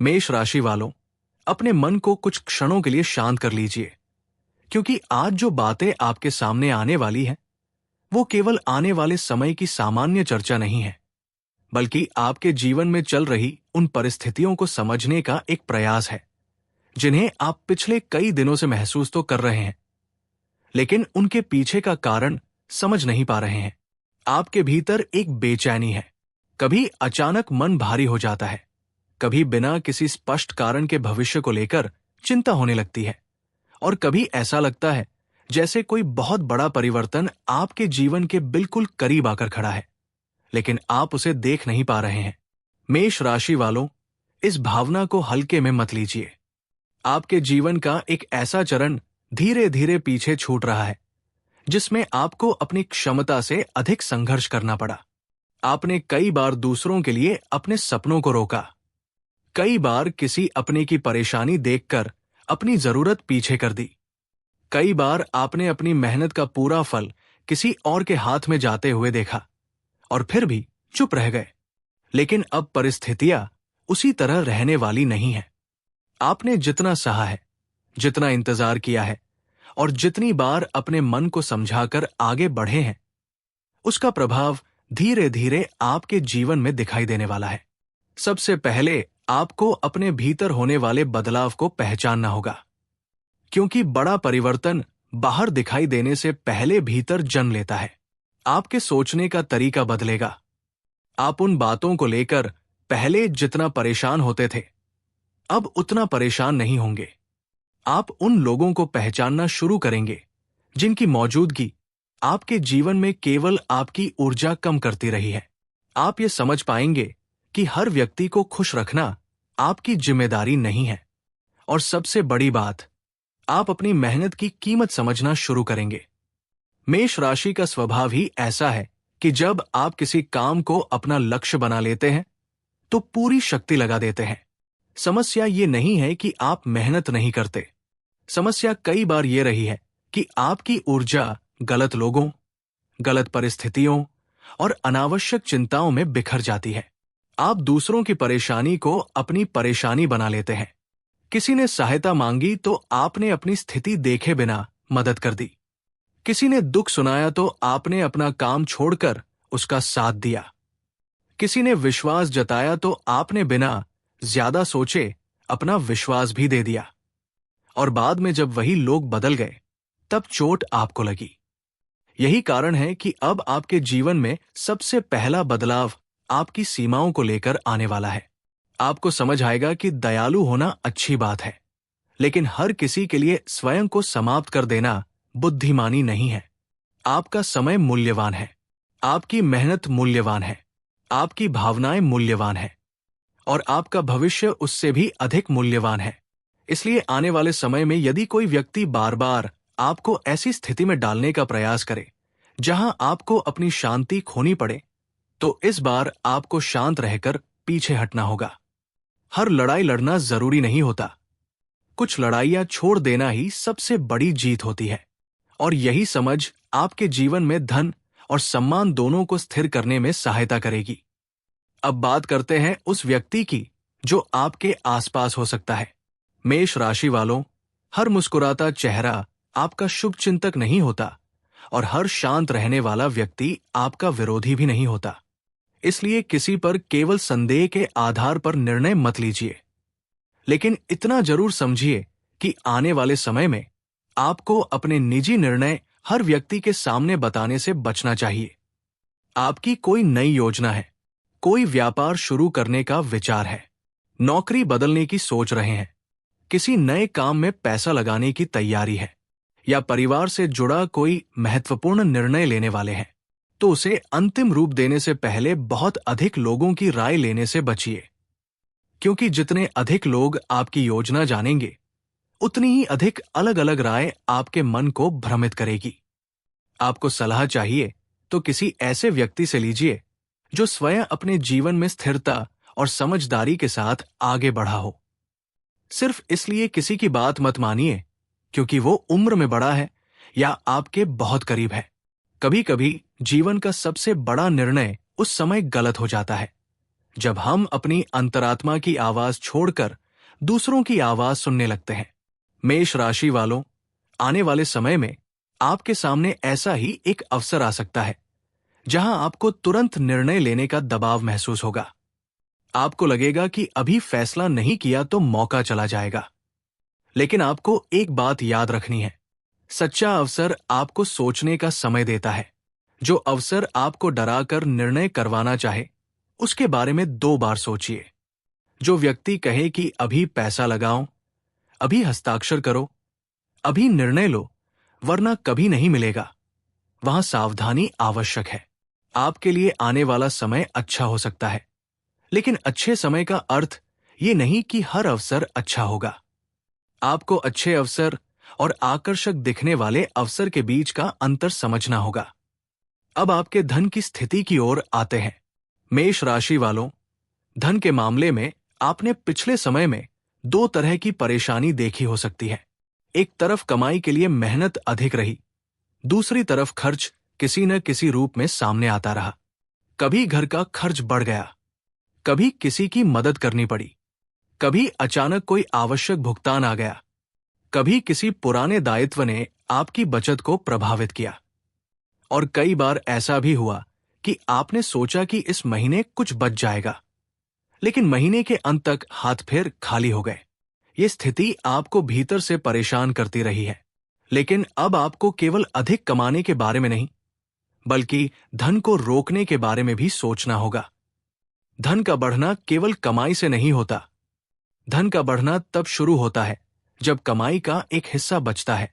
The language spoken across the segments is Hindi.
मेष राशि वालों, अपने मन को कुछ क्षणों के लिए शांत कर लीजिए, क्योंकि आज जो बातें आपके सामने आने वाली हैं, वो केवल आने वाले समय की सामान्य चर्चा नहीं है, बल्कि आपके जीवन में चल रही उन परिस्थितियों को समझने का एक प्रयास है, जिन्हें आप पिछले कई दिनों से महसूस तो कर रहे हैं, लेकिन उनके पीछे का कारण समझ नहीं पा रहे हैं। आपके भीतर एक बेचैनी है। कभी अचानक मन भारी हो जाता है, कभी बिना किसी स्पष्ट कारण के भविष्य को लेकर चिंता होने लगती है, और कभी ऐसा लगता है जैसे कोई बहुत बड़ा परिवर्तन आपके जीवन के बिल्कुल करीब आकर खड़ा है, लेकिन आप उसे देख नहीं पा रहे हैं। मेष राशि वालों, इस भावना को हल्के में मत लीजिए। आपके जीवन का एक ऐसा चरण धीरे धीरे पीछे छूट रहा है, जिसमें आपको अपनी क्षमता से अधिक संघर्ष करना पड़ा। आपने कई बार दूसरों के लिए अपने सपनों को रोका, कई बार किसी अपने की परेशानी देखकर अपनी जरूरत पीछे कर दी, कई बार आपने अपनी मेहनत का पूरा फल किसी और के हाथ में जाते हुए देखा और फिर भी चुप रह गए। लेकिन अब परिस्थितियां उसी तरह रहने वाली नहीं है। आपने जितना सहा है, जितना इंतजार किया है और जितनी बार अपने मन को समझाकर आगे बढ़े हैं, उसका प्रभाव धीरे धीरे आपके जीवन में दिखाई देने वाला है। सबसे पहले आपको अपने भीतर होने वाले बदलाव को पहचानना होगा, क्योंकि बड़ा परिवर्तन बाहर दिखाई देने से पहले भीतर जन्म लेता है। आपके सोचने का तरीका बदलेगा। आप उन बातों को लेकर पहले जितना परेशान होते थे, अब उतना परेशान नहीं होंगे। आप उन लोगों को पहचानना शुरू करेंगे जिनकी मौजूदगी आपके जीवन में केवल आपकी ऊर्जा कम करती रही है। आप ये समझ पाएंगे कि हर व्यक्ति को खुश रखना आपकी जिम्मेदारी नहीं है। और सबसे बड़ी बात, आप अपनी मेहनत की कीमत समझना शुरू करेंगे। मेष राशि का स्वभाव ही ऐसा है कि जब आप किसी काम को अपना लक्ष्य बना लेते हैं, तो पूरी शक्ति लगा देते हैं। समस्या ये नहीं है कि आप मेहनत नहीं करते। समस्या कई बार ये रही है कि आपकी ऊर्जा गलत लोगों, गलत परिस्थितियों और अनावश्यक चिंताओं में बिखर जाती है। आप दूसरों की परेशानी को अपनी परेशानी बना लेते हैं। किसी ने सहायता मांगी तो आपने अपनी स्थिति देखे बिना मदद कर दी। किसी ने दुख सुनाया तो आपने अपना काम छोड़कर उसका साथ दिया। किसी ने विश्वास जताया तो आपने बिना ज्यादा सोचे अपना विश्वास भी दे दिया। और बाद में जब वही लोग बदल गए, तब चोट आपको लगी। यही कारण है कि अब आपके जीवन में सबसे पहला बदलाव आपकी सीमाओं को लेकर आने वाला है। आपको समझ आएगा कि दयालु होना अच्छी बात है, लेकिन हर किसी के लिए स्वयं को समाप्त कर देना बुद्धिमानी नहीं है। आपका समय मूल्यवान है, आपकी मेहनत मूल्यवान है, आपकी भावनाएं मूल्यवान है, और आपका भविष्य उससे भी अधिक मूल्यवान है। इसलिए आने वाले समय में यदि कोई व्यक्ति बार बार आपको ऐसी स्थिति में डालने का प्रयास करे जहां आपको अपनी शांति खोनी पड़े, तो इस बार आपको शांत रहकर पीछे हटना होगा। हर लड़ाई लड़ना जरूरी नहीं होता। कुछ लड़ाइयां छोड़ देना ही सबसे बड़ी जीत होती है, और यही समझ आपके जीवन में धन और सम्मान दोनों को स्थिर करने में सहायता करेगी। अब बात करते हैं उस व्यक्ति की जो आपके आसपास हो सकता है। मेष राशि वालों, हर मुस्कुराता चेहरा आपका शुभ चिंतक नहीं होता, और हर शांत रहने वाला व्यक्ति आपका विरोधी भी नहीं होता। इसलिए किसी पर केवल संदेह के आधार पर निर्णय मत लीजिए, लेकिन इतना जरूर समझिए कि आने वाले समय में आपको अपने निजी निर्णय हर व्यक्ति के सामने बताने से बचना चाहिए। आपकी कोई नई योजना है, कोई व्यापार शुरू करने का विचार है, नौकरी बदलने की सोच रहे हैं, किसी नए काम में पैसा लगाने की तैयारी है, या परिवार से जुड़ा कोई महत्वपूर्ण निर्णय लेने वाले हैं, तो उसे अंतिम रूप देने से पहले बहुत अधिक लोगों की राय लेने से बचिए। क्योंकि जितने अधिक लोग आपकी योजना जानेंगे, उतनी ही अधिक अलग अलग राय आपके मन को भ्रमित करेगी। आपको सलाह चाहिए तो किसी ऐसे व्यक्ति से लीजिए जो स्वयं अपने जीवन में स्थिरता और समझदारी के साथ आगे बढ़ा हो। सिर्फ इसलिए किसी की बात मत मानिए क्योंकि वो उम्र में बड़ा है या आपके बहुत करीब है। कभी कभी जीवन का सबसे बड़ा निर्णय उस समय गलत हो जाता है जब हम अपनी अंतरात्मा की आवाज छोड़कर दूसरों की आवाज सुनने लगते हैं। मेष राशि वालों, आने वाले समय में आपके सामने ऐसा ही एक अवसर आ सकता है जहां आपको तुरंत निर्णय लेने का दबाव महसूस होगा। आपको लगेगा कि अभी फैसला नहीं किया तो मौका चला जाएगा। लेकिन आपको एक बात याद रखनी है, सच्चा अवसर आपको सोचने का समय देता है। जो अवसर आपको डराकर निर्णय करवाना चाहे, उसके बारे में 2 बार सोचिए। जो व्यक्ति कहे कि अभी पैसा लगाओ, अभी हस्ताक्षर करो, अभी निर्णय लो, वरना कभी नहीं मिलेगा, वहां सावधानी आवश्यक है। आपके लिए आने वाला समय अच्छा हो सकता है, लेकिन अच्छे समय का अर्थ ये नहीं कि हर अवसर अच्छा होगा। आपको अच्छे अवसर और आकर्षक दिखने वाले अवसर के बीच का अंतर समझना होगा। अब आपके धन की स्थिति की ओर आते हैं। मेष राशि वालों, धन के मामले में आपने पिछले समय में 2 तरह की परेशानी देखी हो सकती है। एक तरफ कमाई के लिए मेहनत अधिक रही, दूसरी तरफ खर्च किसी न किसी रूप में सामने आता रहा। कभी घर का खर्च बढ़ गया, कभी किसी की मदद करनी पड़ी, कभी अचानक कोई आवश्यक भुगतान आ गया, कभी किसी पुराने दायित्व ने आपकी बचत को प्रभावित किया। और कई बार ऐसा भी हुआ कि आपने सोचा कि इस महीने कुछ बच जाएगा, लेकिन महीने के अंत तक हाथ फिर खाली हो गए। ये स्थिति आपको भीतर से परेशान करती रही है। लेकिन अब आपको केवल अधिक कमाने के बारे में नहीं, बल्कि धन को रोकने के बारे में भी सोचना होगा। धन का बढ़ना केवल कमाई से नहीं होता। धन का बढ़ना तब शुरू होता है जब कमाई का एक हिस्सा बचता है।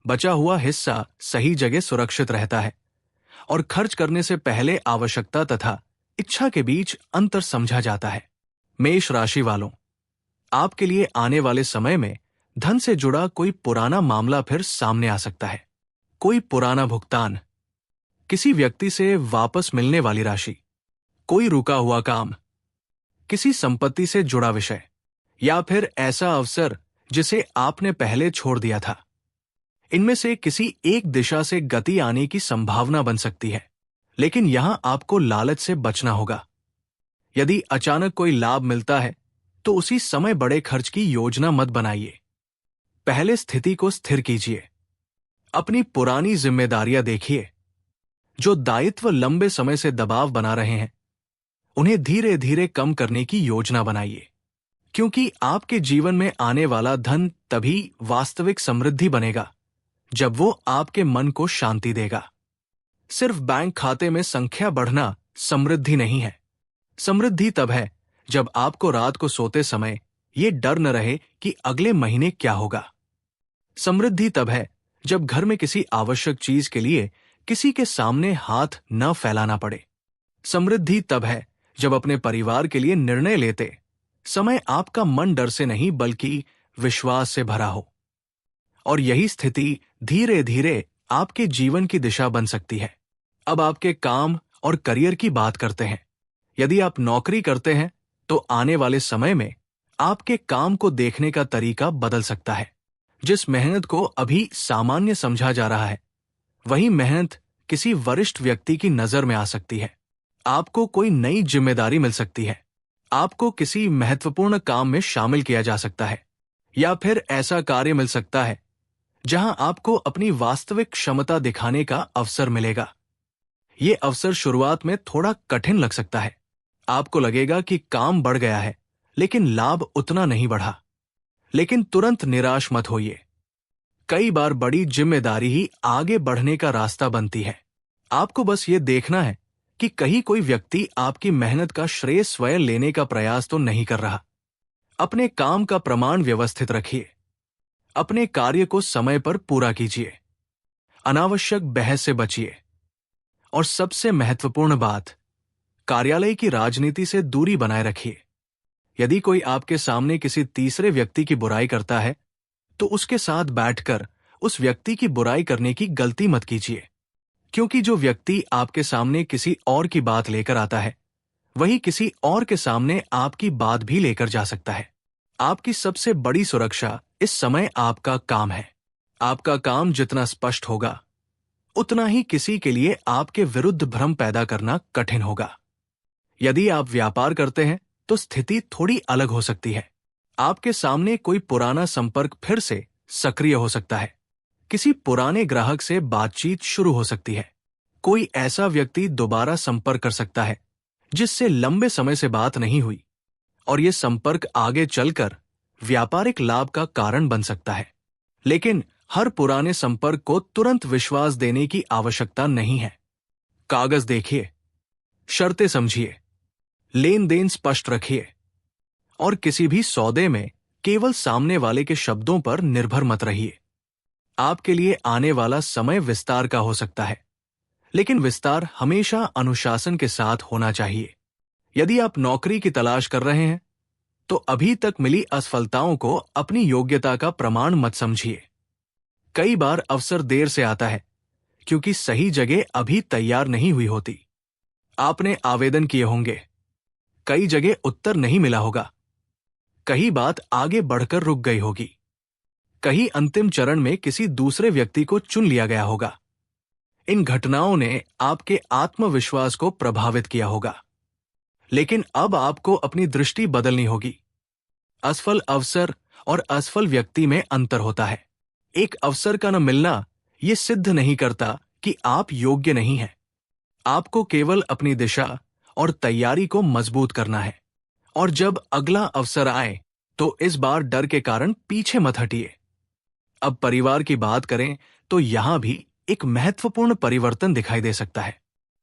बचा हुआ हिस्सा सही जगह सुरक्षित रहता है और खर्च करने से पहले आवश्यकता तथा इच्छा के बीच अंतर समझा जाता है। मेष राशि वालों, आपके लिए आने वाले समय में धन से जुड़ा कोई पुराना मामला फिर सामने आ सकता है। कोई पुराना भुगतान, किसी व्यक्ति से वापस मिलने वाली राशि, कोई रुका हुआ काम, किसी संपत्ति से जुड़ा विषय, या फिर ऐसा अवसर जिसे आपने पहले छोड़ दिया था। इनमें से किसी एक दिशा से गति आने की संभावना बन सकती है, लेकिन यहां आपको लालच से बचना होगा। यदि अचानक कोई लाभ मिलता है तो उसी समय बड़े खर्च की योजना मत बनाइए। पहले स्थिति को स्थिर कीजिए। अपनी पुरानी जिम्मेदारियां देखिए। जो दायित्व लंबे समय से दबाव बना रहे हैं, उन्हें धीरे धीरे कम करने की योजना बनाइए, क्योंकि आपके जीवन में आने वाला धन तभी वास्तविक समृद्धि बनेगा जब वो आपके मन को शांति देगा। सिर्फ बैंक खाते में संख्या बढ़ना समृद्धि नहीं है। समृद्धि तब है जब आपको रात को सोते समय ये डर न रहे कि अगले महीने क्या होगा। समृद्धि तब है जब घर में किसी आवश्यक चीज के लिए किसी के सामने हाथ न फैलाना पड़े। समृद्धि तब है जब अपने परिवार के लिए निर्णय लेते समय आपका मन डर से नहीं बल्कि विश्वास से भरा हो। और यही स्थिति धीरे धीरे आपके जीवन की दिशा बन सकती है। अब आपके काम और करियर की बात करते हैं। यदि आप नौकरी करते हैं तो आने वाले समय में आपके काम को देखने का तरीका बदल सकता है। जिस मेहनत को अभी सामान्य समझा जा रहा है, वही मेहनत किसी वरिष्ठ व्यक्ति की नजर में आ सकती है। आपको कोई नई जिम्मेदारी मिल सकती है। आपको किसी महत्वपूर्ण काम में शामिल किया जा सकता है, या फिर ऐसा कार्य मिल सकता है जहां आपको अपनी वास्तविक क्षमता दिखाने का अवसर मिलेगा। ये अवसर शुरुआत में थोड़ा कठिन लग सकता है। आपको लगेगा कि काम बढ़ गया है, लेकिन लाभ उतना नहीं बढ़ा। लेकिन तुरंत निराश मत होइए। कई बार बड़ी जिम्मेदारी ही आगे बढ़ने का रास्ता बनती है। आपको बस ये देखना है कि कहीं कोई व्यक्ति आपकी मेहनत का श्रेय स्वयं लेने का प्रयास तो नहीं कर रहा। अपने काम का प्रमाण व्यवस्थित रखिए। अपने कार्य को समय पर पूरा कीजिए। अनावश्यक बहस से बचिए। और सबसे महत्वपूर्ण बात, कार्यालय की राजनीति से दूरी बनाए रखिए। यदि कोई आपके सामने किसी तीसरे व्यक्ति की बुराई करता है, तो उसके साथ बैठकर उस व्यक्ति की बुराई करने की गलती मत कीजिए, क्योंकि जो व्यक्ति आपके सामने किसी और की बात लेकर आता है, वही किसी और के सामने आपकी बात भी लेकर जा सकता है। आपकी सबसे बड़ी सुरक्षा इस समय आपका काम है। आपका काम जितना स्पष्ट होगा, उतना ही किसी के लिए आपके विरुद्ध भ्रम पैदा करना कठिन होगा। यदि आप व्यापार करते हैं तो स्थिति थोड़ी अलग हो सकती है। आपके सामने कोई पुराना संपर्क फिर से सक्रिय हो सकता है। किसी पुराने ग्राहक से बातचीत शुरू हो सकती है। कोई ऐसा व्यक्ति दोबारा संपर्क कर सकता है जिससे लंबे समय से बात नहीं हुई, और यह संपर्क आगे चलकर व्यापारिक लाभ का कारण बन सकता है। लेकिन हर पुराने संपर्क को तुरंत विश्वास देने की आवश्यकता नहीं है। कागज देखिए, शर्तें समझिए, लेन देन स्पष्ट रखिए, और किसी भी सौदे में केवल सामने वाले के शब्दों पर निर्भर मत रहिए। आपके लिए आने वाला समय विस्तार का हो सकता है, लेकिन विस्तार हमेशा अनुशासन के साथ होना चाहिए। यदि आप नौकरी की तलाश कर रहे हैं तो अभी तक मिली असफलताओं को अपनी योग्यता का प्रमाण मत समझिए। कई बार अवसर देर से आता है क्योंकि सही जगह अभी तैयार नहीं हुई होती। आपने आवेदन किए होंगे, कई जगह उत्तर नहीं मिला होगा, कहीं बात आगे बढ़कर रुक गई होगी, कहीं अंतिम चरण में किसी दूसरे व्यक्ति को चुन लिया गया होगा। इन घटनाओं ने आपके आत्मविश्वास को प्रभावित किया होगा, लेकिन अब आपको अपनी दृष्टि बदलनी होगी। असफल अवसर और असफल व्यक्ति में अंतर होता है। एक अवसर का न मिलना यह सिद्ध नहीं करता कि आप योग्य नहीं हैं। आपको केवल अपनी दिशा और तैयारी को मजबूत करना है, और जब अगला अवसर आए तो इस बार डर के कारण पीछे मत हटिए। अब परिवार की बात करें तो यहां भी एक महत्वपूर्ण परिवर्तन दिखाई दे सकता है।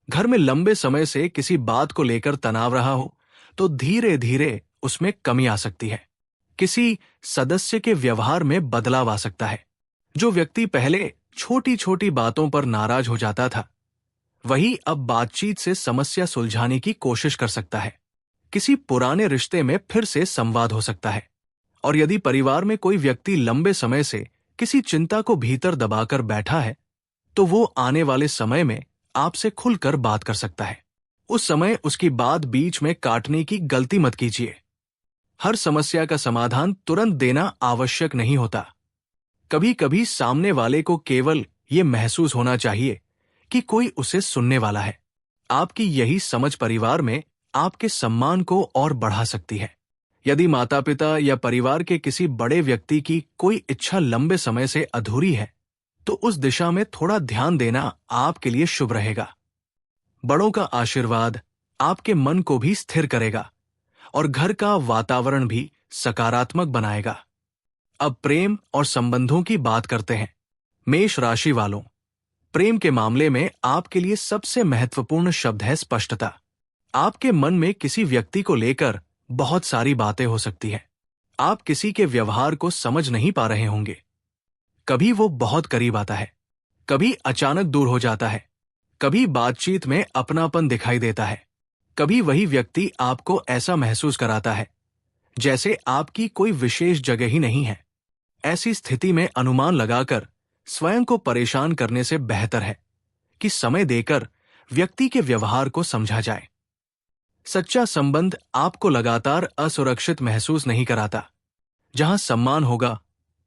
घर में लंबे समय से किसी बात को लेकर तनाव रहा हो तो धीरे धीरे उसमें कमी आ सकती है। किसी सदस्य के व्यवहार में बदलाव आ सकता है। जो व्यक्ति पहले छोटी छोटी बातों पर नाराज हो जाता था, वही अब बातचीत से समस्या सुलझाने की कोशिश कर सकता है। किसी पुराने रिश्ते में फिर से संवाद हो सकता है। और यदि परिवार में कोई व्यक्ति लंबे समय से किसी चिंता को भीतर दबाकर बैठा है तो वो आने वाले समय में आपसे खुलकर बात कर सकता है। उस समय उसकी बात बीच में काटने की गलती मत कीजिए। हर समस्या का समाधान तुरंत देना आवश्यक नहीं होता। कभी कभी सामने वाले को केवल ये महसूस होना चाहिए कि कोई उसे सुनने वाला है। आपकी यही समझ परिवार में आपके सम्मान को और बढ़ा सकती है। यदि माता पिता या परिवार के किसी बड़े व्यक्ति की कोई इच्छा लंबे समय से अधूरी है तो उस दिशा में थोड़ा ध्यान देना आपके लिए शुभ रहेगा। बड़ों का आशीर्वाद आपके मन को भी स्थिर करेगा और घर का वातावरण भी सकारात्मक बनाएगा। अब प्रेम और संबंधों की बात करते हैं। मेष राशि वालों, प्रेम के मामले में आपके लिए सबसे महत्वपूर्ण शब्द है स्पष्टता। आपके मन में किसी व्यक्ति को लेकर बहुत सारी बातें हो सकती हैं। आप किसी के व्यवहार को समझ नहीं पा रहे होंगे। कभी वो बहुत करीब आता है, कभी अचानक दूर हो जाता है, कभी बातचीत में अपनापन दिखाई देता है, कभी वही व्यक्ति आपको ऐसा महसूस कराता है जैसे आपकी कोई विशेष जगह ही नहीं है। ऐसी स्थिति में अनुमान लगाकर स्वयं को परेशान करने से बेहतर है कि समय देकर व्यक्ति के व्यवहार को समझा जाए। सच्चा संबंध आपको लगातार असुरक्षित महसूस नहीं कराता। जहां सम्मान होगा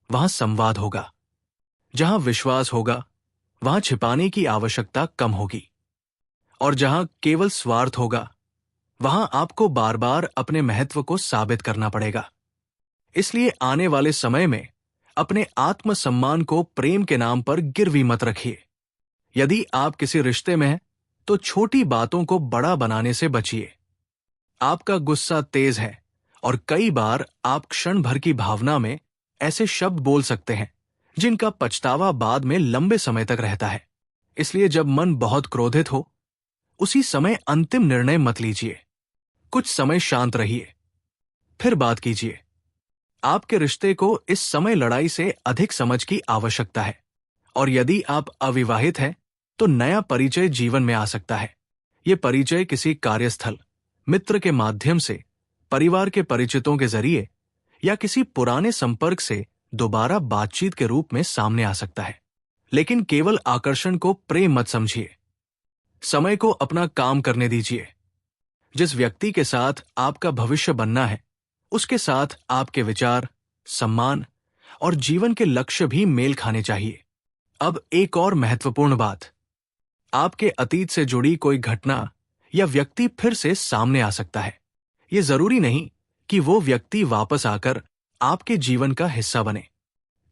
वहां संवाद होगा। जहां विश्वास होगा वहां छिपाने की आवश्यकता कम होगी। और जहां केवल स्वार्थ होगा वहां आपको बार बार अपने महत्व को साबित करना पड़ेगा। इसलिए आने वाले समय में अपने आत्मसम्मान को प्रेम के नाम पर गिरवी मत रखिए। यदि आप किसी रिश्ते में हैं तो छोटी बातों को बड़ा बनाने से बचिए। आपका गुस्सा तेज है और कई बार आप क्षण भर की भावना में ऐसे शब्द बोल सकते हैं जिनका पछतावा बाद में लंबे समय तक रहता है। इसलिए जब मन बहुत क्रोधित हो उसी समय अंतिम निर्णय मत लीजिए। कुछ समय शांत रहिए, फिर बात कीजिए। आपके रिश्ते को इस समय लड़ाई से अधिक समझ की आवश्यकता है। और यदि आप अविवाहित हैं तो नया परिचय जीवन में आ सकता है। यह परिचय किसी कार्यस्थल, मित्र के माध्यम से, परिवार के परिचितों के जरिए या किसी पुराने संपर्क से दोबारा बातचीत के रूप में सामने आ सकता है। लेकिन केवल आकर्षण को प्रेम मत समझिए। समय को अपना काम करने दीजिए। जिस व्यक्ति के साथ आपका भविष्य बनना है उसके साथ आपके विचार, सम्मान और जीवन के लक्ष्य भी मेल खाने चाहिए। अब एक और महत्वपूर्ण बात, आपके अतीत से जुड़ी कोई घटना या व्यक्ति फिर से सामने आ सकता है। ये जरूरी नहीं कि वो व्यक्ति वापस आकर आपके जीवन का हिस्सा बने।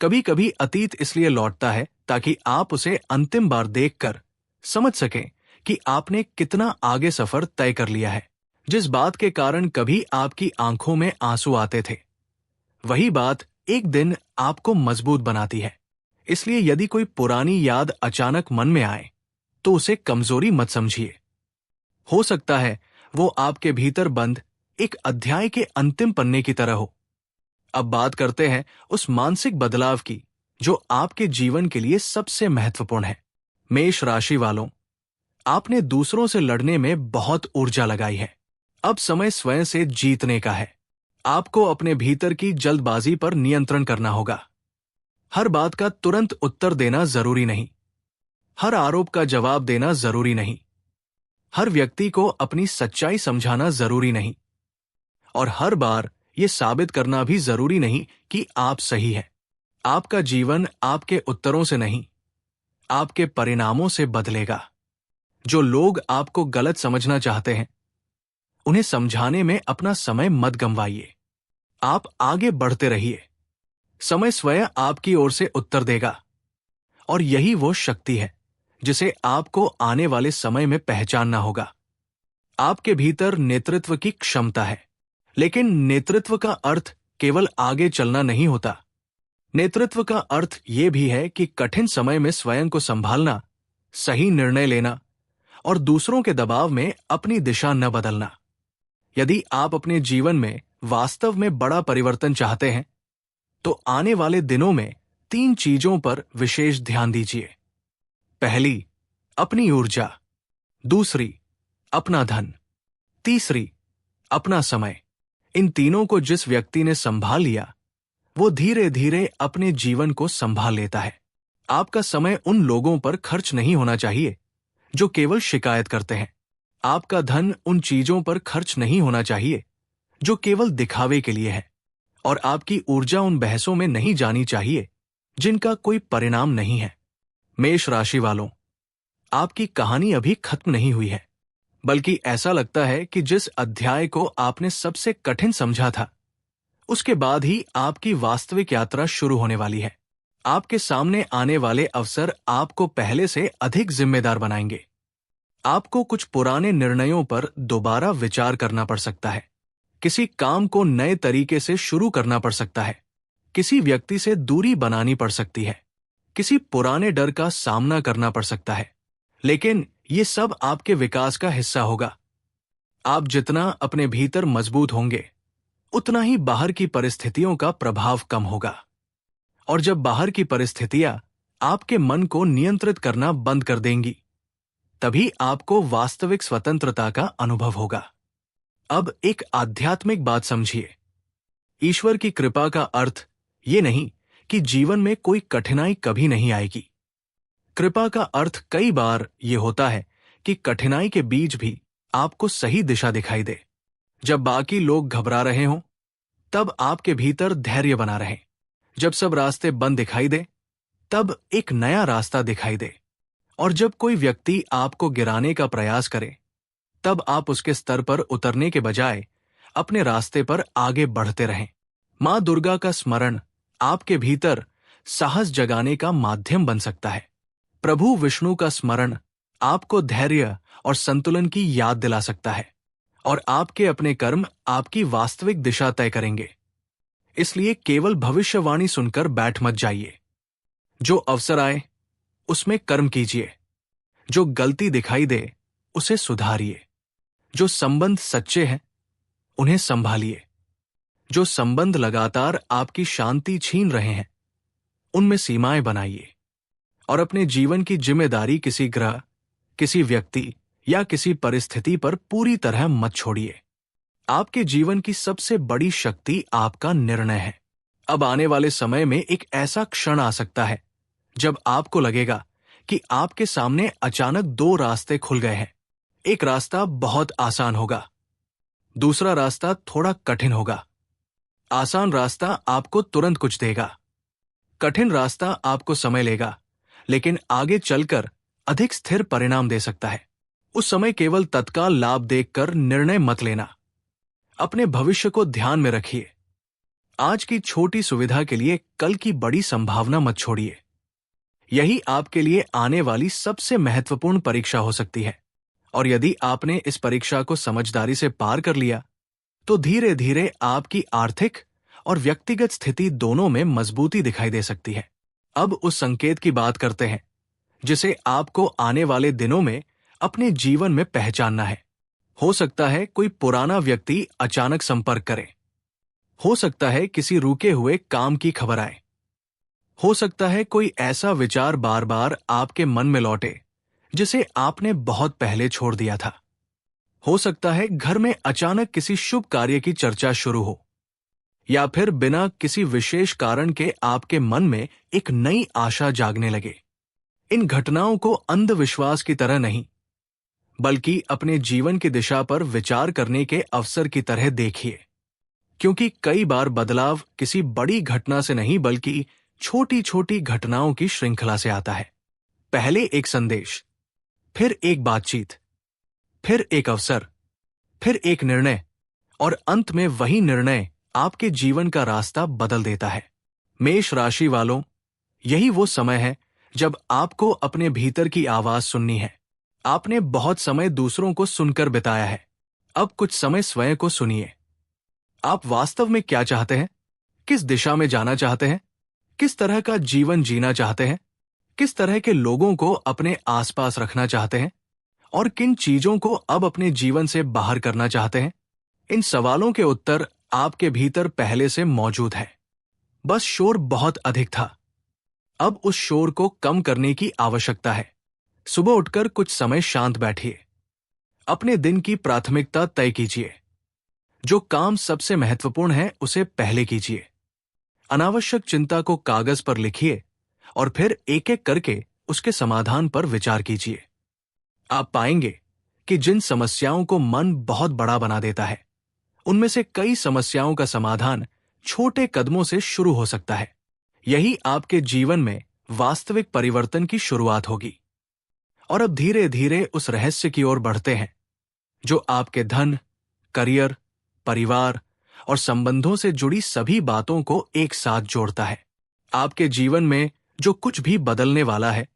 कभी कभी अतीत इसलिए लौटता है ताकि आप उसे अंतिम बार देखकर समझ सकें कि आपने कितना आगे सफर तय कर लिया है। जिस बात के कारण कभी आपकी आंखों में आंसू आते थे, वही बात एक दिन आपको मजबूत बनाती है। इसलिए यदि कोई पुरानी याद अचानक मन में आए तो उसे कमजोरी मत समझिए। हो सकता है वो आपके भीतर बंद एक अध्याय के अंतिम पन्ने की तरह हो। अब बात करते हैं उस मानसिक बदलाव की जो आपके जीवन के लिए सबसे महत्वपूर्ण है। मेष राशि वालों, आपने दूसरों से लड़ने में बहुत ऊर्जा लगाई है। अब समय स्वयं से जीतने का है। आपको अपने भीतर की जल्दबाजी पर नियंत्रण करना होगा। हर बात का तुरंत उत्तर देना जरूरी नहीं। हर आरोप का जवाब देना जरूरी नहीं। हर व्यक्ति को अपनी सच्चाई समझाना जरूरी नहीं। और हर बार ये साबित करना भी जरूरी नहीं कि आप सही हैं। आपका जीवन आपके उत्तरों से नहीं, आपके परिणामों से बदलेगा। जो लोग आपको गलत समझना चाहते हैं, उन्हें समझाने में अपना समय मत गंवाइए। आप आगे बढ़ते रहिए। समय स्वयं आपकी ओर से उत्तर देगा। और यही वो शक्ति है जिसे आपको आने वाले समय में पहचानना होगा। आपके भीतर नेतृत्व की क्षमता है, लेकिन नेतृत्व का अर्थ केवल आगे चलना नहीं होता। नेतृत्व का अर्थ यह भी है कि कठिन समय में स्वयं को संभालना, सही निर्णय लेना और दूसरों के दबाव में अपनी दिशा न बदलना। यदि आप अपने जीवन में वास्तव में बड़ा परिवर्तन चाहते हैं, तो आने वाले दिनों में 3 चीजों पर विशेष ध्यान दीजिए। पहली, अपनी ऊर्जा। दूसरी, अपना धन। तीसरी, अपना समय। इन तीनों को जिस व्यक्ति ने संभाल लिया, वो धीरे धीरे अपने जीवन को संभाल लेता है। आपका समय उन लोगों पर खर्च नहीं होना चाहिए जो केवल शिकायत करते हैं। आपका धन उन चीजों पर खर्च नहीं होना चाहिए जो केवल दिखावे के लिए है। और आपकी ऊर्जा उन बहसों में नहीं जानी चाहिए जिनका कोई परिणाम नहीं है। मेष राशि वालों, आपकी कहानी अभी खत्म नहीं हुई है, बल्कि ऐसा लगता है कि जिस अध्याय को आपने सबसे कठिन समझा था, उसके बाद ही आपकी वास्तविक यात्रा शुरू होने वाली है। आपके सामने आने वाले अवसर आपको पहले से अधिक जिम्मेदार बनाएंगे। आपको कुछ पुराने निर्णयों पर दोबारा विचार करना पड़ सकता है। किसी काम को नए तरीके से शुरू करना पड़ सकता है। किसी व्यक्ति से दूरी बनानी पड़ सकती है। किसी पुराने डर का सामना करना पड़ सकता है। लेकिन ये सब आपके विकास का हिस्सा होगा। आप जितना अपने भीतर मजबूत होंगे, उतना ही बाहर की परिस्थितियों का प्रभाव कम होगा। और जब बाहर की परिस्थितियां आपके मन को नियंत्रित करना बंद कर देंगी, तभी आपको वास्तविक स्वतंत्रता का अनुभव होगा। अब एक आध्यात्मिक बात समझिए। ईश्वर की कृपा का अर्थ ये नहीं कि जीवन में कोई कठिनाई कभी नहीं आएगी। कृपा का अर्थ कई बार ये होता है कि कठिनाई के बीच भी आपको सही दिशा दिखाई दे। जब बाकी लोग घबरा रहे हों, तब आपके भीतर धैर्य बना रहे। जब सब रास्ते बंद दिखाई दे, तब एक नया रास्ता दिखाई दे। और जब कोई व्यक्ति आपको गिराने का प्रयास करे, तब आप उसके स्तर पर उतरने के बजाय अपने रास्ते पर आगे बढ़ते रहें। मां दुर्गा का स्मरण आपके भीतर साहस जगाने का माध्यम बन सकता है। प्रभु विष्णु का स्मरण आपको धैर्य और संतुलन की याद दिला सकता है। और आपके अपने कर्म आपकी वास्तविक दिशा तय करेंगे। इसलिए केवल भविष्यवाणी सुनकर बैठ मत जाइए। जो अवसर आए, उसमें कर्म कीजिए। जो गलती दिखाई दे, उसे सुधारिए। जो संबंध सच्चे हैं, उन्हें संभालिए। जो संबंध लगातार आपकी शांति छीन रहे हैं, उनमें सीमाएं बनाइए। और अपने जीवन की जिम्मेदारी किसी ग्रह, किसी व्यक्ति या किसी परिस्थिति पर पूरी तरह मत छोड़िए। आपके जीवन की सबसे बड़ी शक्ति आपका निर्णय है। अब आने वाले समय में एक ऐसा क्षण आ सकता है जब आपको लगेगा कि आपके सामने अचानक 2 रास्ते खुल गए हैं। एक रास्ता बहुत आसान होगा, दूसरा रास्ता थोड़ा कठिन होगा। आसान रास्ता आपको तुरंत कुछ देगा, कठिन रास्ता आपको समय लेगा, लेकिन आगे चलकर अधिक स्थिर परिणाम दे सकता है। उस समय केवल तत्काल लाभ देखकर निर्णय मत लेना। अपने भविष्य को ध्यान में रखिए। आज की छोटी सुविधा के लिए कल की बड़ी संभावना मत छोड़िए। यही आपके लिए आने वाली सबसे महत्वपूर्ण परीक्षा हो सकती है, और यदि आपने इस परीक्षा को समझदारी से पार कर लिया तो धीरे धीरे आपकी आर्थिक और व्यक्तिगत स्थिति दोनों में मजबूती दिखाई दे सकती है। अब उस संकेत की बात करते हैं जिसे आपको आने वाले दिनों में अपने जीवन में पहचानना है। हो सकता है कोई पुराना व्यक्ति अचानक संपर्क करे, हो सकता है किसी रुके हुए काम की खबर आए, हो सकता है कोई ऐसा विचार बार बार आपके मन में लौटे जिसे आपने बहुत पहले छोड़ दिया था, हो सकता है घर में अचानक किसी शुभ कार्य की चर्चा शुरू हो, या फिर बिना किसी विशेष कारण के आपके मन में एक नई आशा जागने लगे। इन घटनाओं को अंधविश्वास की तरह नहीं, बल्कि अपने जीवन की दिशा पर विचार करने के अवसर की तरह देखिए, क्योंकि कई बार बदलाव किसी बड़ी घटना से नहीं बल्कि छोटी छोटी घटनाओं की श्रृंखला से आता है। पहले एक संदेश, फिर एक बातचीत, फिर एक अवसर, फिर एक निर्णय, और अंत में वही निर्णय आपके जीवन का रास्ता बदल देता है। मेष राशि वालों, यही वो समय है जब आपको अपने भीतर की आवाज सुननी है। आपने बहुत समय दूसरों को सुनकर बिताया है, अब कुछ समय स्वयं को सुनिए। आप वास्तव में क्या चाहते हैं? किस दिशा में जाना चाहते हैं? किस तरह का जीवन जीना चाहते हैं? किस तरह के लोगों को अपने आसपास रखना चाहते हैं? और किन चीजों को अब अपने जीवन से बाहर करना चाहते हैं? इन सवालों के उत्तर आपके भीतर पहले से मौजूद है, बस शोर बहुत अधिक था। अब उस शोर को कम करने की आवश्यकता है। सुबह उठकर कुछ समय शांत बैठिए। अपने दिन की प्राथमिकता तय कीजिए। जो काम सबसे महत्वपूर्ण है उसे पहले कीजिए। अनावश्यक चिंता को कागज पर लिखिए और फिर एक एक करके उसके समाधान पर विचार कीजिए। आप पाएंगे कि जिन समस्याओं को मन बहुत बड़ा बना देता है, उनमें से कई समस्याओं का समाधान छोटे कदमों से शुरू हो सकता है। यही आपके जीवन में वास्तविक परिवर्तन की शुरुआत होगी। और अब धीरे धीरे उस रहस्य की ओर बढ़ते हैं जो आपके धन, करियर, परिवार और संबंधों से जुड़ी सभी बातों को एक साथ जोड़ता है। आपके जीवन में जो कुछ भी बदलने वाला है,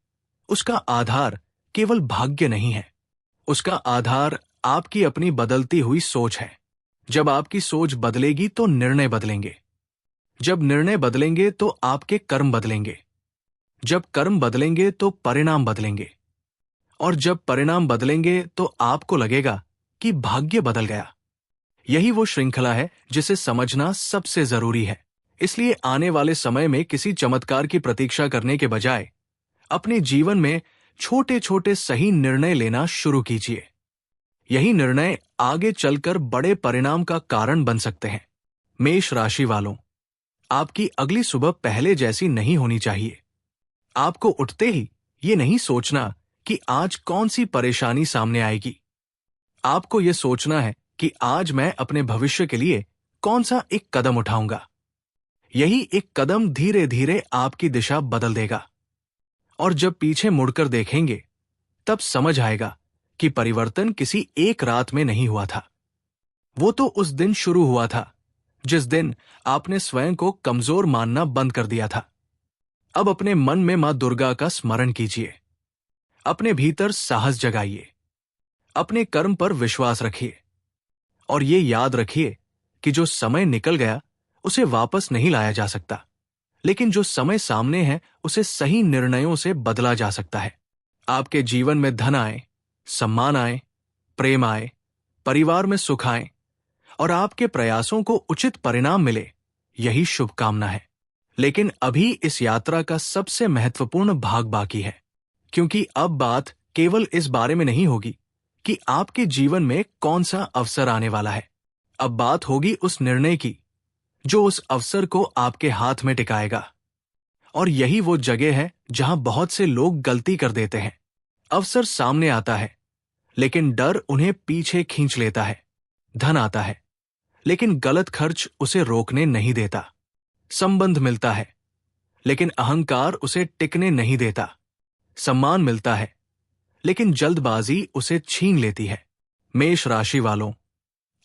उसका आधार केवल भाग्य नहीं है, उसका आधार आपकी अपनी बदलती हुई सोच है। जब आपकी सोच बदलेगी तो निर्णय बदलेंगे, जब निर्णय बदलेंगे तो आपके कर्म बदलेंगे, जब कर्म बदलेंगे तो परिणाम बदलेंगे, और जब परिणाम बदलेंगे तो आपको लगेगा कि भाग्य बदल गया। यही वो श्रृंखला है जिसे समझना सबसे जरूरी है। इसलिए आने वाले समय में किसी चमत्कार की प्रतीक्षा करने के बजाय अपने जीवन में छोटे छोटे सही निर्णय लेना शुरू कीजिए। यही निर्णय आगे चलकर बड़े परिणाम का कारण बन सकते हैं। मेष राशि वालों, आपकी अगली सुबह पहले जैसी नहीं होनी चाहिए। आपको उठते ही ये नहीं सोचना कि आज कौन सी परेशानी सामने आएगी। आपको ये सोचना है कि आज मैं अपने भविष्य के लिए कौन सा एक कदम उठाऊंगा। यही एक कदम धीरे धीरे आपकी दिशा बदल देगा, और जब पीछे मुड़कर देखेंगे तब समझ आएगा कि परिवर्तन किसी एक रात में नहीं हुआ था। वो तो उस दिन शुरू हुआ था जिस दिन आपने स्वयं को कमजोर मानना बंद कर दिया था। अब अपने मन में मां दुर्गा का स्मरण कीजिए, अपने भीतर साहस जगाइए, अपने कर्म पर विश्वास रखिए, और ये याद रखिए कि जो समय निकल गया उसे वापस नहीं लाया जा सकता, लेकिन जो समय सामने है उसे सही निर्णयों से बदला जा सकता है। आपके जीवन में धन आए, सम्मान आए, प्रेम आए, परिवार में सुख आए, और आपके प्रयासों को उचित परिणाम मिले, यही शुभकामना है। लेकिन अभी इस यात्रा का सबसे महत्वपूर्ण भाग बाकी है, क्योंकि अब बात केवल इस बारे में नहीं होगी कि आपके जीवन में कौन सा अवसर आने वाला है। अब बात होगी उस निर्णय की जो उस अवसर को आपके हाथ में टिकाएगा। और यही वो जगह है जहां बहुत से लोग गलती कर देते हैं। अवसर सामने आता है, लेकिन डर उन्हें पीछे खींच लेता है। धन आता है, लेकिन गलत खर्च उसे रोकने नहीं देता। संबंध मिलता है, लेकिन अहंकार उसे टिकने नहीं देता। सम्मान मिलता है, लेकिन जल्दबाजी उसे छीन लेती है। मेष राशि वालों,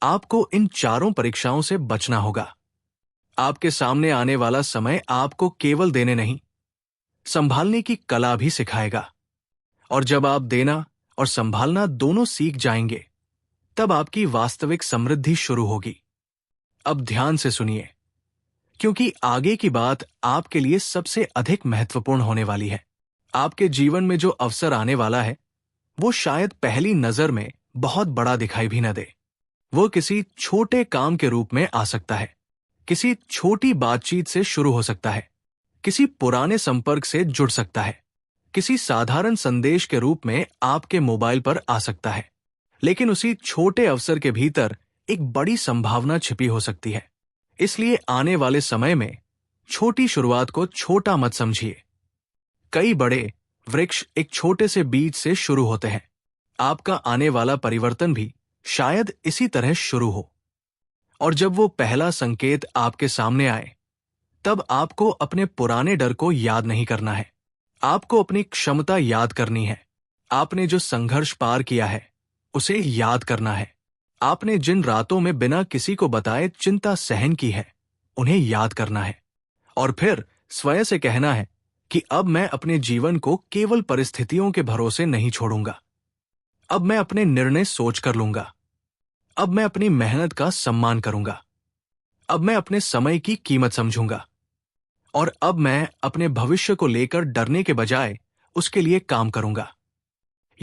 आपको इन चारों परीक्षाओं से बचना होगा। आपके सामने आने वाला समय आपको केवल देने नहीं, संभालने की कला भी सिखाएगा। और जब आप देना और संभालना दोनों सीख जाएंगे, तब आपकी वास्तविक समृद्धि शुरू होगी। अब ध्यान से सुनिए, क्योंकि आगे की बात आपके लिए सबसे अधिक महत्वपूर्ण होने वाली है। आपके जीवन में जो अवसर आने वाला है, वो शायद पहली नजर में बहुत बड़ा दिखाई भी न दे। वो किसी छोटे काम के रूप में आ सकता है, किसी छोटी बातचीत से शुरू हो सकता है, किसी पुराने संपर्क से जुड़ सकता है, किसी साधारण संदेश के रूप में आपके मोबाइल पर आ सकता है। लेकिन उसी छोटे अवसर के भीतर एक बड़ी संभावना छिपी हो सकती है। इसलिए आने वाले समय में छोटी शुरुआत को छोटा मत समझिए। कई बड़े वृक्ष एक छोटे से बीज से शुरू होते हैं। आपका आने वाला परिवर्तन भी शायद इसी तरह शुरू हो। और जब वो पहला संकेत आपके सामने आए, तब आपको अपने पुराने डर को याद नहीं करना है। आपको अपनी क्षमता याद करनी है। आपने जो संघर्ष पार किया है, उसे याद करना है। आपने जिन रातों में बिना किसी को बताए चिंता सहन की है, उन्हें याद करना है। और फिर स्वयं से कहना है कि अब मैं अपने जीवन को केवल परिस्थितियों के भरोसे नहीं छोड़ूंगा। अब मैं अपने निर्णय सोच कर लूंगा। अब मैं अपनी मेहनत का सम्मान करूंगा। अब मैं अपने समय की कीमत समझूंगा। और अब मैं अपने भविष्य को लेकर डरने के बजाय उसके लिए काम करूंगा।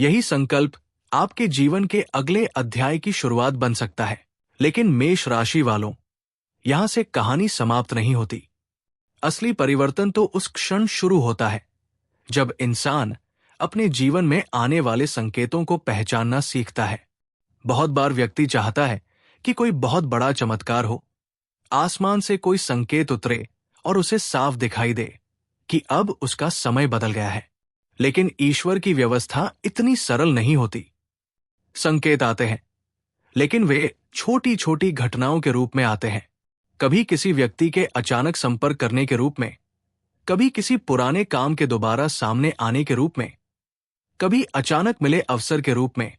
यही संकल्प आपके जीवन के अगले अध्याय की शुरुआत बन सकता है। लेकिन मेष राशि वालों, यहां से कहानी समाप्त नहीं होती। असली परिवर्तन तो उस क्षण शुरू होता है जब इंसान अपने जीवन में आने वाले संकेतों को पहचानना सीखता है। बहुत बार व्यक्ति चाहता है कि कोई बहुत बड़ा चमत्कार हो, आसमान से कोई संकेत उतरे और उसे साफ दिखाई दे कि अब उसका समय बदल गया है। लेकिन ईश्वर की व्यवस्था इतनी सरल नहीं होती। संकेत आते हैं, लेकिन वे छोटी छोटी घटनाओं के रूप में आते हैं। कभी किसी व्यक्ति के अचानक संपर्क करने के रूप में, कभी किसी पुराने काम के दोबारा सामने आने के रूप में, कभी अचानक मिले अवसर के रूप में,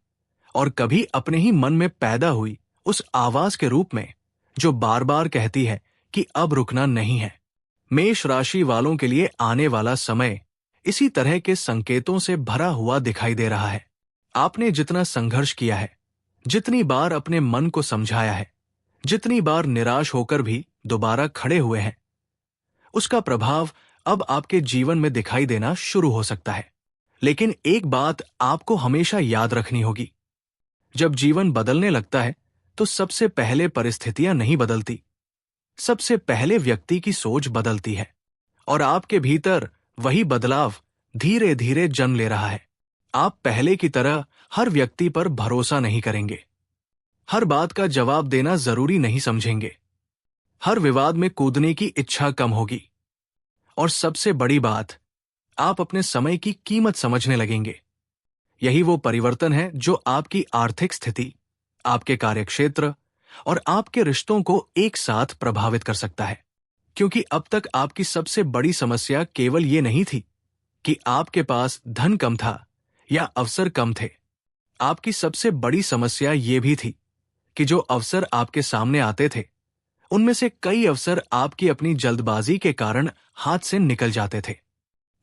और कभी अपने ही मन में पैदा हुई उस आवाज के रूप में जो बार बार कहती है कि अब रुकना नहीं है। मेष राशि वालों के लिए आने वाला समय इसी तरह के संकेतों से भरा हुआ दिखाई दे रहा है। आपने जितना संघर्ष किया है, जितनी बार अपने मन को समझाया है, जितनी बार निराश होकर भी दोबारा खड़े हुए हैं, उसका प्रभाव अब आपके जीवन में दिखाई देना शुरू हो सकता है। लेकिन एक बात आपको हमेशा याद रखनी होगी, जब जीवन बदलने लगता है तो सबसे पहले परिस्थितियां नहीं बदलती, सबसे पहले व्यक्ति की सोच बदलती है। और आपके भीतर वही बदलाव धीरे धीरे जन्म ले रहा है। आप पहले की तरह हर व्यक्ति पर भरोसा नहीं करेंगे, हर बात का जवाब देना जरूरी नहीं समझेंगे, हर विवाद में कूदने की इच्छा कम होगी। और सबसे बड़ी बात, आप अपने समय की कीमत समझने लगेंगे। यही वो परिवर्तन है जो आपकी आर्थिक स्थिति, आपके कार्यक्षेत्र और आपके रिश्तों को एक साथ प्रभावित कर सकता है। क्योंकि अब तक आपकी सबसे बड़ी समस्या केवल ये नहीं थी कि आपके पास धन कम था या अवसर कम थे। आपकी सबसे बड़ी समस्या ये भी थी कि जो अवसर आपके सामने आते थे, उनमें से कई अवसर आपकी अपनी जल्दबाजी के कारण हाथ से निकल जाते थे।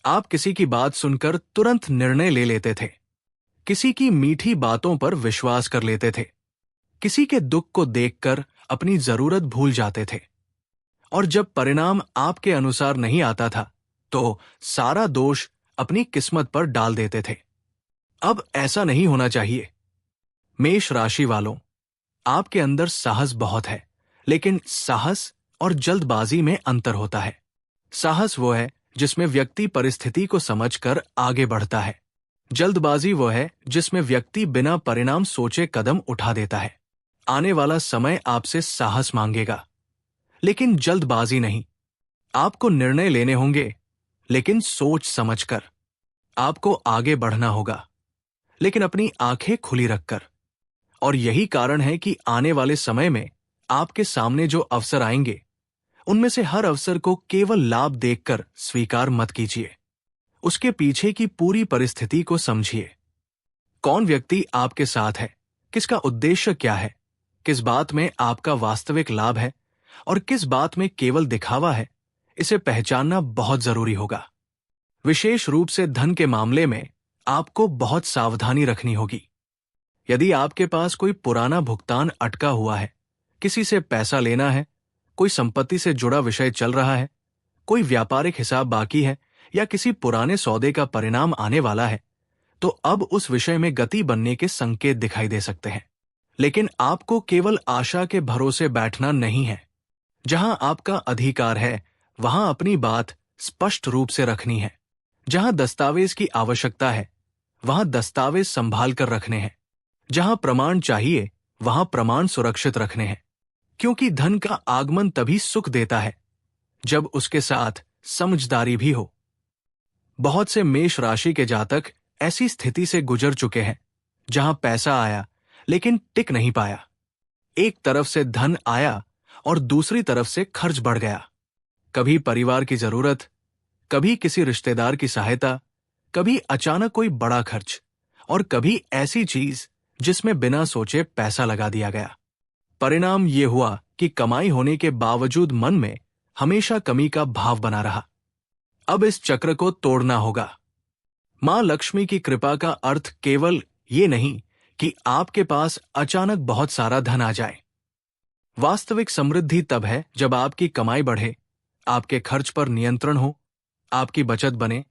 आप किसी की बात सुनकर तुरंत निर्णय ले लेते थे, किसी की मीठी बातों पर विश्वास कर लेते थे, किसी के दुख को देखकर अपनी जरूरत भूल जाते थे। और जब परिणाम आपके अनुसार नहीं आता था, तो सारा दोष अपनी किस्मत पर डाल देते थे। अब ऐसा नहीं होना चाहिए। मेष राशि वालों, आपके अंदर साहस बहुत है, लेकिन साहस और जल्दबाजी में अंतर होता है। साहस वो है जिसमें व्यक्ति परिस्थिति को समझकर आगे बढ़ता है। जल्दबाजी वो है जिसमें व्यक्ति बिना परिणाम सोचे कदम उठा देता है। आने वाला समय आपसे साहस मांगेगा, लेकिन जल्दबाजी नहीं। आपको निर्णय लेने होंगे, लेकिन सोच समझकर। आपको आगे बढ़ना होगा, लेकिन अपनी आंखें खुली रखकर। और यही कारण है कि आने वाले समय में आपके सामने जो अवसर आएंगे, उनमें से हर अवसर को केवल लाभ देखकर स्वीकार मत कीजिए। उसके पीछे की पूरी परिस्थिति को समझिए। कौन व्यक्ति आपके साथ है, किसका उद्देश्य क्या है, किस बात में आपका वास्तविक लाभ है और किस बात में केवल दिखावा है, इसे पहचानना बहुत जरूरी होगा। विशेष रूप से धन के मामले में आपको बहुत सावधानी रखनी होगी। यदि आपके पास कोई पुराना भुगतान अटका हुआ है, किसी से पैसा लेना है, कोई संपत्ति से जुड़ा विषय चल रहा है, कोई व्यापारिक हिसाब बाकी है या किसी पुराने सौदे का परिणाम आने वाला है, तो अब उस विषय में गति बनने के संकेत दिखाई दे सकते हैं। लेकिन आपको केवल आशा के भरोसे बैठना नहीं है। जहां आपका अधिकार है, वहां अपनी बात स्पष्ट रूप से रखनी है। जहां दस्तावेज की आवश्यकता है, वहां दस्तावेज संभाल कर रखने हैं। जहां प्रमाण चाहिए, वहां प्रमाण सुरक्षित रखने हैं। क्योंकि धन का आगमन तभी सुख देता है जब उसके साथ समझदारी भी हो। बहुत से मेष राशि के जातक ऐसी स्थिति से गुजर चुके हैं जहां पैसा आया लेकिन टिक नहीं पाया। एक तरफ से धन आया और दूसरी तरफ से खर्च बढ़ गया। कभी परिवार की जरूरत, कभी किसी रिश्तेदार की सहायता, कभी अचानक कोई बड़ा खर्च और कभी ऐसी चीज जिसमें बिना सोचे पैसा लगा दिया गया। परिणाम ये हुआ कि कमाई होने के बावजूद मन में हमेशा कमी का भाव बना रहा। अब इस चक्र को तोड़ना होगा। मां लक्ष्मी की कृपा का अर्थ केवल ये नहीं कि आपके पास अचानक बहुत सारा धन आ जाए। वास्तविक समृद्धि तब है जब आपकी कमाई बढ़े, आपके खर्च पर नियंत्रण हो, आपकी बचत बने,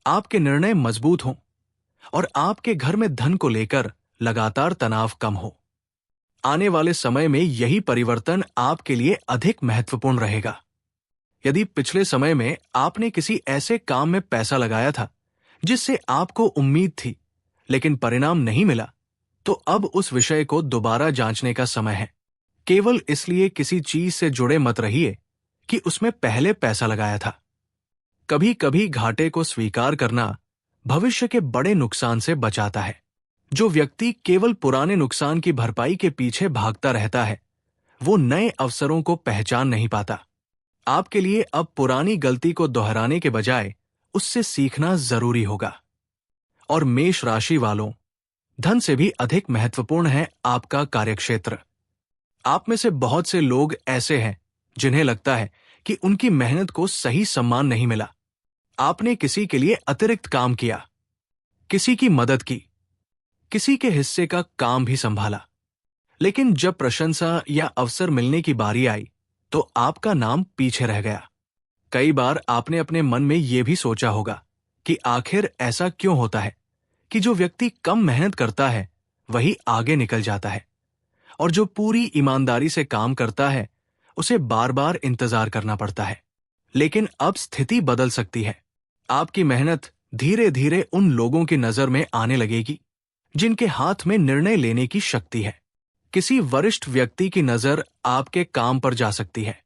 आपके निर्णय मजबूत हों और आपके घर में धन को लेकर लगातार तनाव कम हो। आने वाले समय में यही परिवर्तन आपके लिए अधिक महत्वपूर्ण रहेगा। यदि पिछले समय में आपने किसी ऐसे काम में पैसा लगाया था जिससे आपको उम्मीद थी लेकिन परिणाम नहीं मिला, तो अब उस विषय को दोबारा जांचने का समय है। केवल इसलिए किसी चीज से जुड़े मत रहिए कि उसमें पहले पैसा लगाया था। कभी कभी घाटे को स्वीकार करना भविष्य के बड़े नुकसान से बचाता है। जो व्यक्ति केवल पुराने नुकसान की भरपाई के पीछे भागता रहता है, वो नए अवसरों को पहचान नहीं पाता। आपके लिए अब पुरानी गलती को दोहराने के बजाय उससे सीखना जरूरी होगा। और मेष राशि वालों, धन से भी अधिक महत्वपूर्ण है आपका कार्यक्षेत्र। आप में से बहुत से लोग ऐसे हैं जिन्हें लगता है कि उनकी मेहनत को सही सम्मान नहीं मिला। आपने किसी के लिए अतिरिक्त काम किया, किसी की मदद की, किसी के हिस्से का काम भी संभाला, लेकिन जब प्रशंसा या अवसर मिलने की बारी आई तो आपका नाम पीछे रह गया। कई बार आपने अपने मन में यह भी सोचा होगा कि आखिर ऐसा क्यों होता है कि जो व्यक्ति कम मेहनत करता है वही आगे निकल जाता है और जो पूरी ईमानदारी से काम करता है उसे बार बार इंतजार करना पड़ता है। लेकिन अब स्थिति बदल सकती है। आपकी मेहनत धीरे धीरे उन लोगों की नजर में आने लगेगी जिनके हाथ में निर्णय लेने की शक्ति है। किसी वरिष्ठ व्यक्ति की नजर आपके काम पर जा सकती है।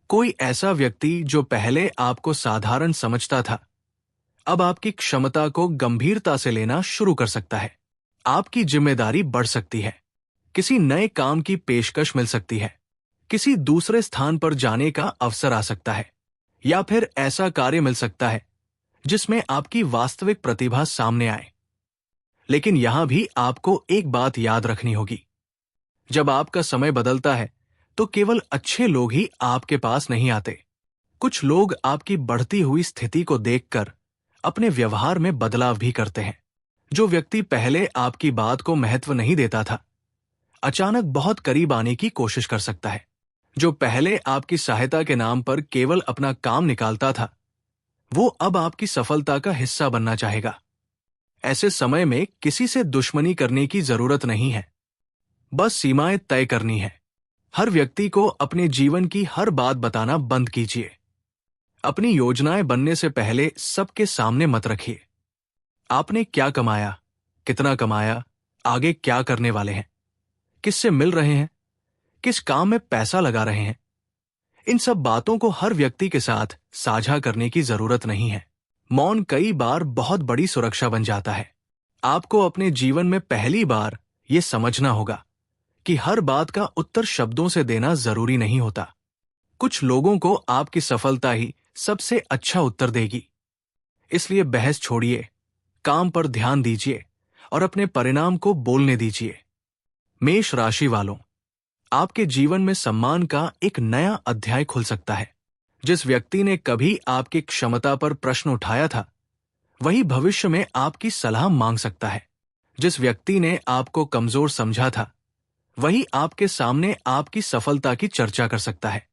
कोई ऐसा व्यक्ति जो पहले आपको साधारण समझता था, अब आपकी क्षमता को गंभीरता से लेना शुरू कर सकता है। आपकी जिम्मेदारी बढ़ सकती है। किसी नए काम की पेशकश मिल सकती है। किसी दूसरे स्थान पर जाने का अवसर आ सकता है या फिर ऐसा कार्य मिल सकता है जिसमें आपकी वास्तविक प्रतिभा सामने आए। लेकिन यहां भी आपको एक बात याद रखनी होगी। जब आपका समय बदलता है तो केवल अच्छे लोग ही आपके पास नहीं आते। कुछ लोग आपकी बढ़ती हुई स्थिति को देखकर अपने व्यवहार में बदलाव भी करते हैं। जो व्यक्ति पहले आपकी बात को महत्व नहीं देता था, अचानक बहुत करीब आने की कोशिश कर सकता है। जो पहले आपकी सहायता के नाम पर केवल अपना काम निकालता था, वो अब आपकी सफलता का हिस्सा बनना चाहेगा। ऐसे समय में किसी से दुश्मनी करने की जरूरत नहीं है, बस सीमाएं तय करनी है। हर व्यक्ति को अपने जीवन की हर बात बताना बंद कीजिए। अपनी योजनाएं बनने से पहले सबके सामने मत रखिए। आपने क्या कमाया, कितना कमाया, आगे क्या करने वाले हैं, किससे मिल रहे हैं, किस काम में पैसा लगा रहे हैं, इन सब बातों को हर व्यक्ति के साथ साझा करने की जरूरत नहीं है। मौन कई बार बहुत बड़ी सुरक्षा बन जाता है। आपको अपने जीवन में पहली बार यह समझना होगा कि हर बात का उत्तर शब्दों से देना जरूरी नहीं होता। कुछ लोगों को आपकी सफलता ही सबसे अच्छा उत्तर देगी। इसलिए बहस छोड़िए, काम पर ध्यान दीजिए और अपने परिणाम को बोलने दीजिए। मेष राशि वालों, आपके जीवन में सम्मान का एक नया अध्याय खुल सकता है। जिस व्यक्ति ने कभी आपकी क्षमता पर प्रश्न उठाया था, वही भविष्य में आपकी सलाह मांग सकता है। जिस व्यक्ति ने आपको कमजोर समझा था, वही आपके सामने आपकी सफलता की चर्चा कर सकता है।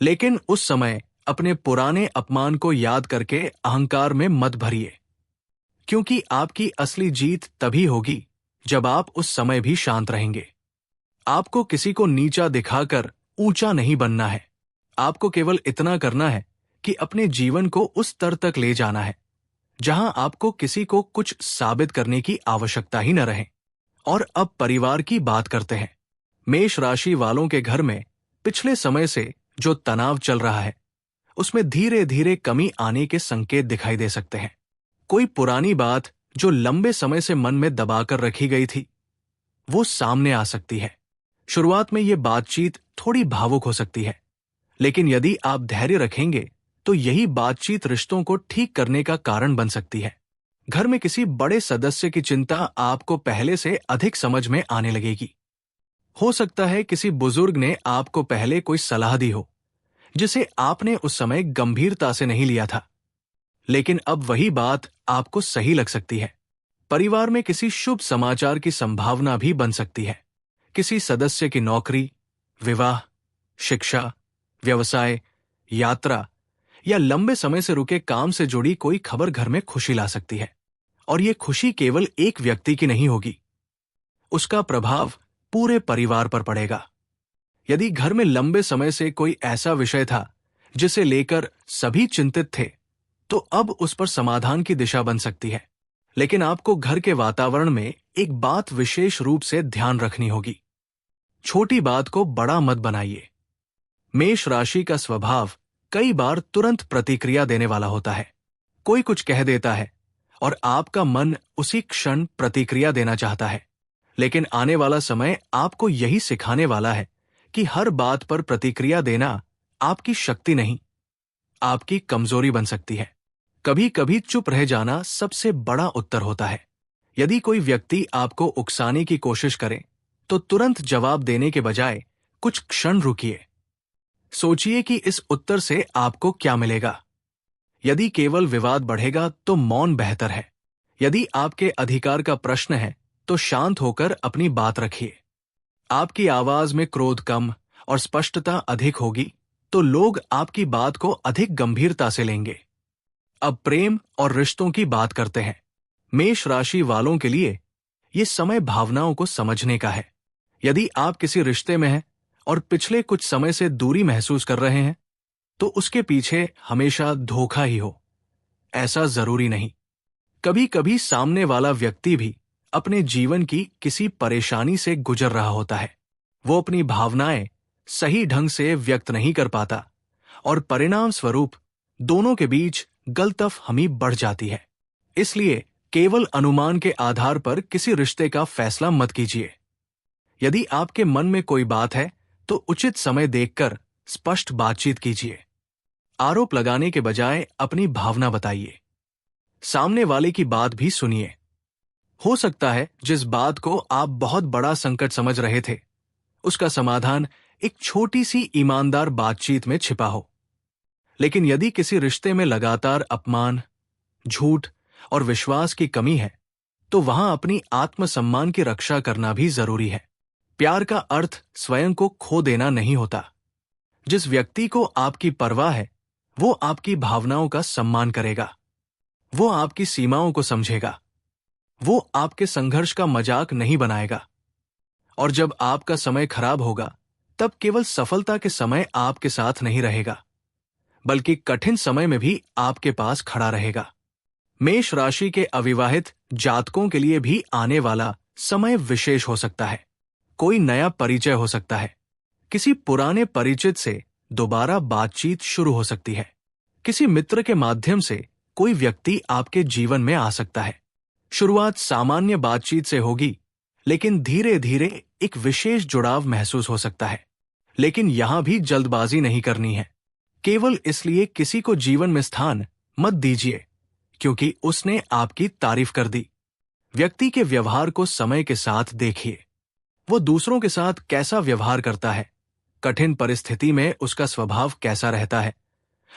लेकिन उस समय अपने पुराने अपमान को याद करके अहंकार में मत भरिए, क्योंकि आपकी असली जीत तभी होगी जब आप उस समय भी शांत रहेंगे। आपको किसी को नीचा दिखाकर ऊंचा नहीं बनना है। आपको केवल इतना करना है कि अपने जीवन को उस स्तर तक ले जाना है जहां आपको किसी को कुछ साबित करने की आवश्यकता ही न रहे। और अब परिवार की बात करते हैं। मेष राशि वालों के घर में पिछले समय से जो तनाव चल रहा है, उसमें धीरे धीरे कमी आने के संकेत दिखाई दे सकते हैं। कोई पुरानी बात जो लंबे समय से मन में दबाकर रखी गई थी, वो सामने आ सकती है। शुरुआत में ये बातचीत थोड़ी भावुक हो सकती है, लेकिन यदि आप धैर्य रखेंगे तो यही बातचीत रिश्तों को ठीक करने का कारण बन सकती है। घर में किसी बड़े सदस्य की चिंता आपको पहले से अधिक समझ में आने लगेगी। हो सकता है किसी बुजुर्ग ने आपको पहले कोई सलाह दी हो, जिसे आपने उस समय गंभीरता से नहीं लिया था, लेकिन अब वही बात आपको सही लग सकती है। परिवार में किसी शुभ समाचार की संभावना भी बन सकती है। किसी सदस्य की नौकरी, विवाह, शिक्षा, व्यवसाय, यात्रा या लंबे समय से रुके काम से जुड़ी कोई खबर घर में खुशी ला सकती है। और ये खुशी केवल एक व्यक्ति की नहीं होगी, उसका प्रभाव पूरे परिवार पर पड़ेगा। यदि घर में लंबे समय से कोई ऐसा विषय था जिसे लेकर सभी चिंतित थे, तो अब उस पर समाधान की दिशा बन सकती है। लेकिन आपको घर के वातावरण में एक बात विशेष रूप से ध्यान रखनी होगी। छोटी बात को बड़ा मत बनाइए। मेष राशि का स्वभाव कई बार तुरंत प्रतिक्रिया देने वाला होता है। कोई कुछ कह देता है और आपका मन उसी क्षण प्रतिक्रिया देना चाहता है। लेकिन आने वाला समय आपको यही सिखाने वाला है कि हर बात पर प्रतिक्रिया देना आपकी शक्ति नहीं, आपकी कमजोरी बन सकती है। कभी कभी चुप रह जाना सबसे बड़ा उत्तर होता है। यदि कोई व्यक्ति आपको उकसाने की कोशिश करे, तो तुरंत जवाब देने के बजाय कुछ क्षण रुकिए। सोचिए कि इस उत्तर से आपको क्या मिलेगा। यदि केवल विवाद बढ़ेगा तो मौन बेहतर है। यदि आपके अधिकार का प्रश्न है तो शांत होकर अपनी बात रखिए। आपकी आवाज में क्रोध कम और स्पष्टता अधिक होगी तो लोग आपकी बात को अधिक गंभीरता से लेंगे। अब प्रेम और रिश्तों की बात करते हैं। मेष राशि वालों के लिए ये समय भावनाओं को समझने का है। यदि आप किसी रिश्ते में हैं और पिछले कुछ समय से दूरी महसूस कर रहे हैं, तो उसके पीछे हमेशा धोखा ही हो, ऐसा जरूरी नहीं। कभी कभी सामने वाला व्यक्ति भी अपने जीवन की किसी परेशानी से गुजर रहा होता है। वो अपनी भावनाएं सही ढंग से व्यक्त नहीं कर पाता और परिणाम स्वरूप दोनों के बीच गलतफहमी बढ़ जाती है। इसलिए केवल अनुमान के आधार पर किसी रिश्ते का फैसला मत कीजिए। यदि आपके मन में कोई बात है तो उचित समय देखकर स्पष्ट बातचीत कीजिए। आरोप लगाने के बजाय अपनी भावना बताइए। सामने वाले की बात भी सुनिए। हो सकता है जिस बात को आप बहुत बड़ा संकट समझ रहे थे, उसका समाधान एक छोटी सी ईमानदार बातचीत में छिपा हो। लेकिन यदि किसी रिश्ते में लगातार अपमान, झूठ और विश्वास की कमी है, तो वहां अपनी आत्मसम्मान की रक्षा करना भी जरूरी है। प्यार का अर्थ स्वयं को खो देना नहीं होता। जिस व्यक्ति को आपकी परवाह है, वो आपकी भावनाओं का सम्मान करेगा। वो आपकी सीमाओं को समझेगा। वो आपके संघर्ष का मजाक नहीं बनाएगा। और जब आपका समय खराब होगा, तब केवल सफलता के समय आपके साथ नहीं रहेगा, बल्कि कठिन समय में भी आपके पास खड़ा रहेगा। मेष राशि के अविवाहित जातकों के लिए भी आने वाला समय विशेष हो सकता है। कोई नया परिचय हो सकता है। किसी पुराने परिचित से दोबारा बातचीत शुरू हो सकती है। किसी मित्र के माध्यम से कोई व्यक्ति आपके जीवन में आ सकता है। शुरुआत सामान्य बातचीत से होगी, लेकिन धीरे धीरे एक विशेष जुड़ाव महसूस हो सकता है। लेकिन यहां भी जल्दबाजी नहीं करनी है। केवल इसलिए किसी को जीवन में स्थान मत दीजिए क्योंकि उसने आपकी तारीफ कर दी। व्यक्ति के व्यवहार को समय के साथ देखिए। वो दूसरों के साथ कैसा व्यवहार करता है, कठिन परिस्थिति में उसका स्वभाव कैसा रहता है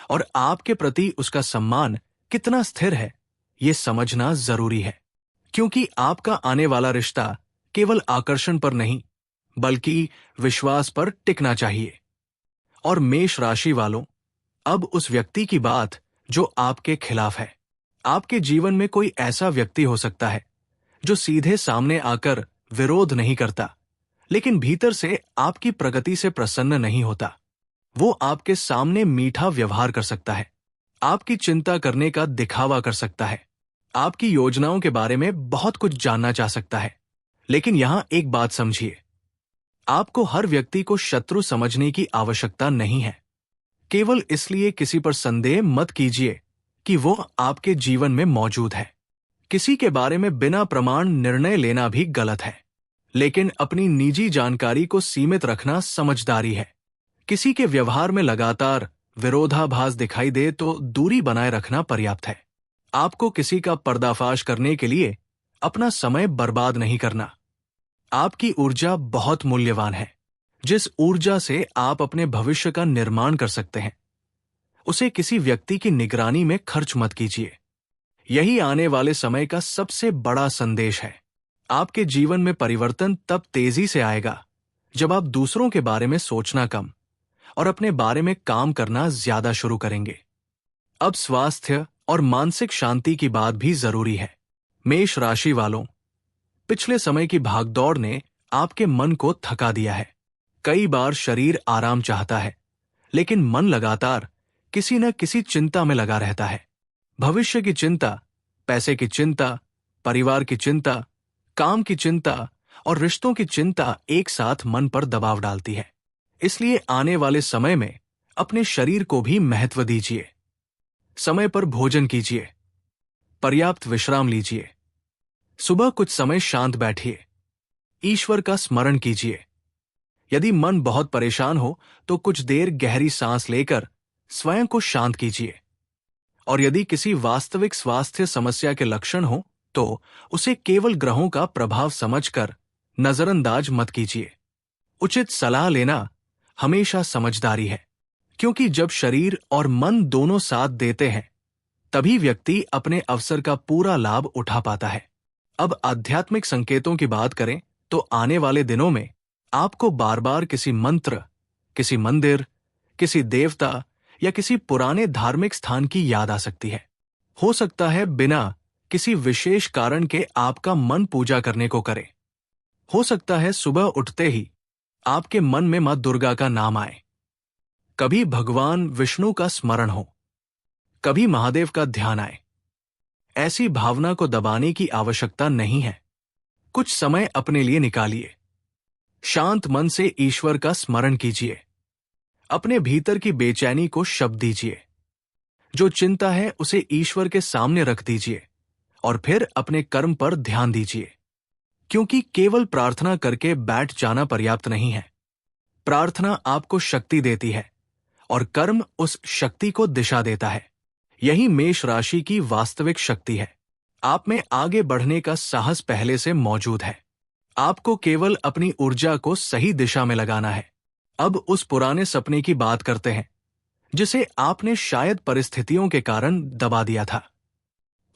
और आपके प्रति उसका सम्मान कितना स्थिर है, ये समझना जरूरी है। क्योंकि आपका आने वाला रिश्ता केवल आकर्षण पर नहीं, बल्कि विश्वास पर टिकना चाहिए। और मेष राशि वालों, अब उस व्यक्ति की बात जो आपके खिलाफ है। आपके जीवन में कोई ऐसा व्यक्ति हो सकता है जो सीधे सामने आकर विरोध नहीं करता, लेकिन भीतर से आपकी प्रगति से प्रसन्न नहीं होता। वो आपके सामने मीठा व्यवहार कर सकता है, आपकी चिंता करने का दिखावा कर सकता है, आपकी योजनाओं के बारे में बहुत कुछ जानना चाह सकता है। लेकिन यहां एक बात समझिए, आपको हर व्यक्ति को शत्रु समझने की आवश्यकता नहीं है। केवल इसलिए किसी पर संदेह मत कीजिए कि वो आपके जीवन में मौजूद है। किसी के बारे में बिना प्रमाण निर्णय लेना भी गलत है, लेकिन अपनी निजी जानकारी को सीमित रखना समझदारी है। किसी के व्यवहार में लगातार विरोधाभास दिखाई दे तो दूरी बनाए रखना पर्याप्त है। आपको किसी का पर्दाफाश करने के लिए अपना समय बर्बाद नहीं करना। आपकी ऊर्जा बहुत मूल्यवान है। जिस ऊर्जा से आप अपने भविष्य का निर्माण कर सकते हैं, उसे किसी व्यक्ति की निगरानी में खर्च मत कीजिए। यही आने वाले समय का सबसे बड़ा संदेश है। आपके जीवन में परिवर्तन तब तेजी से आएगा जब आप दूसरों के बारे में सोचना कम और अपने बारे में काम करना ज्यादा शुरू करेंगे। अब स्वास्थ्य और मानसिक शांति की बात भी जरूरी है। मेष राशि वालों, पिछले समय की भागदौड़ ने आपके मन को थका दिया है। कई बार शरीर आराम चाहता है, लेकिन मन लगातार किसी न किसी चिंता में लगा रहता है। भविष्य की चिंता, पैसे की चिंता, परिवार की चिंता, काम की चिंता और रिश्तों की चिंता एक साथ मन पर दबाव डालती है। इसलिए आने वाले समय में अपने शरीर को भी महत्व दीजिए। समय पर भोजन कीजिए, पर्याप्त विश्राम लीजिए, सुबह कुछ समय शांत बैठिए, ईश्वर का स्मरण कीजिए। यदि मन बहुत परेशान हो तो कुछ देर गहरी सांस लेकर स्वयं को शांत कीजिए। और यदि किसी वास्तविक स्वास्थ्य समस्या के लक्षण हो तो उसे केवल ग्रहों का प्रभाव समझकर नजरअंदाज मत कीजिए। उचित सलाह लेना हमेशा समझदारी है, क्योंकि जब शरीर और मन दोनों साथ देते हैं तभी व्यक्ति अपने अवसर का पूरा लाभ उठा पाता है। अब आध्यात्मिक संकेतों की बात करें तो आने वाले दिनों में आपको बार बार किसी मंत्र, किसी मंदिर, किसी देवता या किसी पुराने धार्मिक स्थान की याद आ सकती है। हो सकता है बिना किसी विशेष कारण के आपका मन पूजा करने को करे। हो सकता है सुबह उठते ही आपके मन में मां दुर्गा का नाम आए, कभी भगवान विष्णु का स्मरण हो, कभी महादेव का ध्यान आए। ऐसी भावना को दबाने की आवश्यकता नहीं है। कुछ समय अपने लिए निकालिए। शांत मन से ईश्वर का स्मरण कीजिए। अपने भीतर की बेचैनी को शब्द दीजिए। जो चिंता है उसे ईश्वर के सामने रख दीजिए और फिर अपने कर्म पर ध्यान दीजिए। क्योंकि केवल प्रार्थना करके बैठ जाना पर्याप्त नहीं है। प्रार्थना आपको शक्ति देती है और कर्म उस शक्ति को दिशा देता है। यही मेष राशि की वास्तविक शक्ति है। आप में आगे बढ़ने का साहस पहले से मौजूद है। आपको केवल अपनी ऊर्जा को सही दिशा में लगाना है। अब उस पुराने सपने की बात करते हैं जिसे आपने शायद परिस्थितियों के कारण दबा दिया था।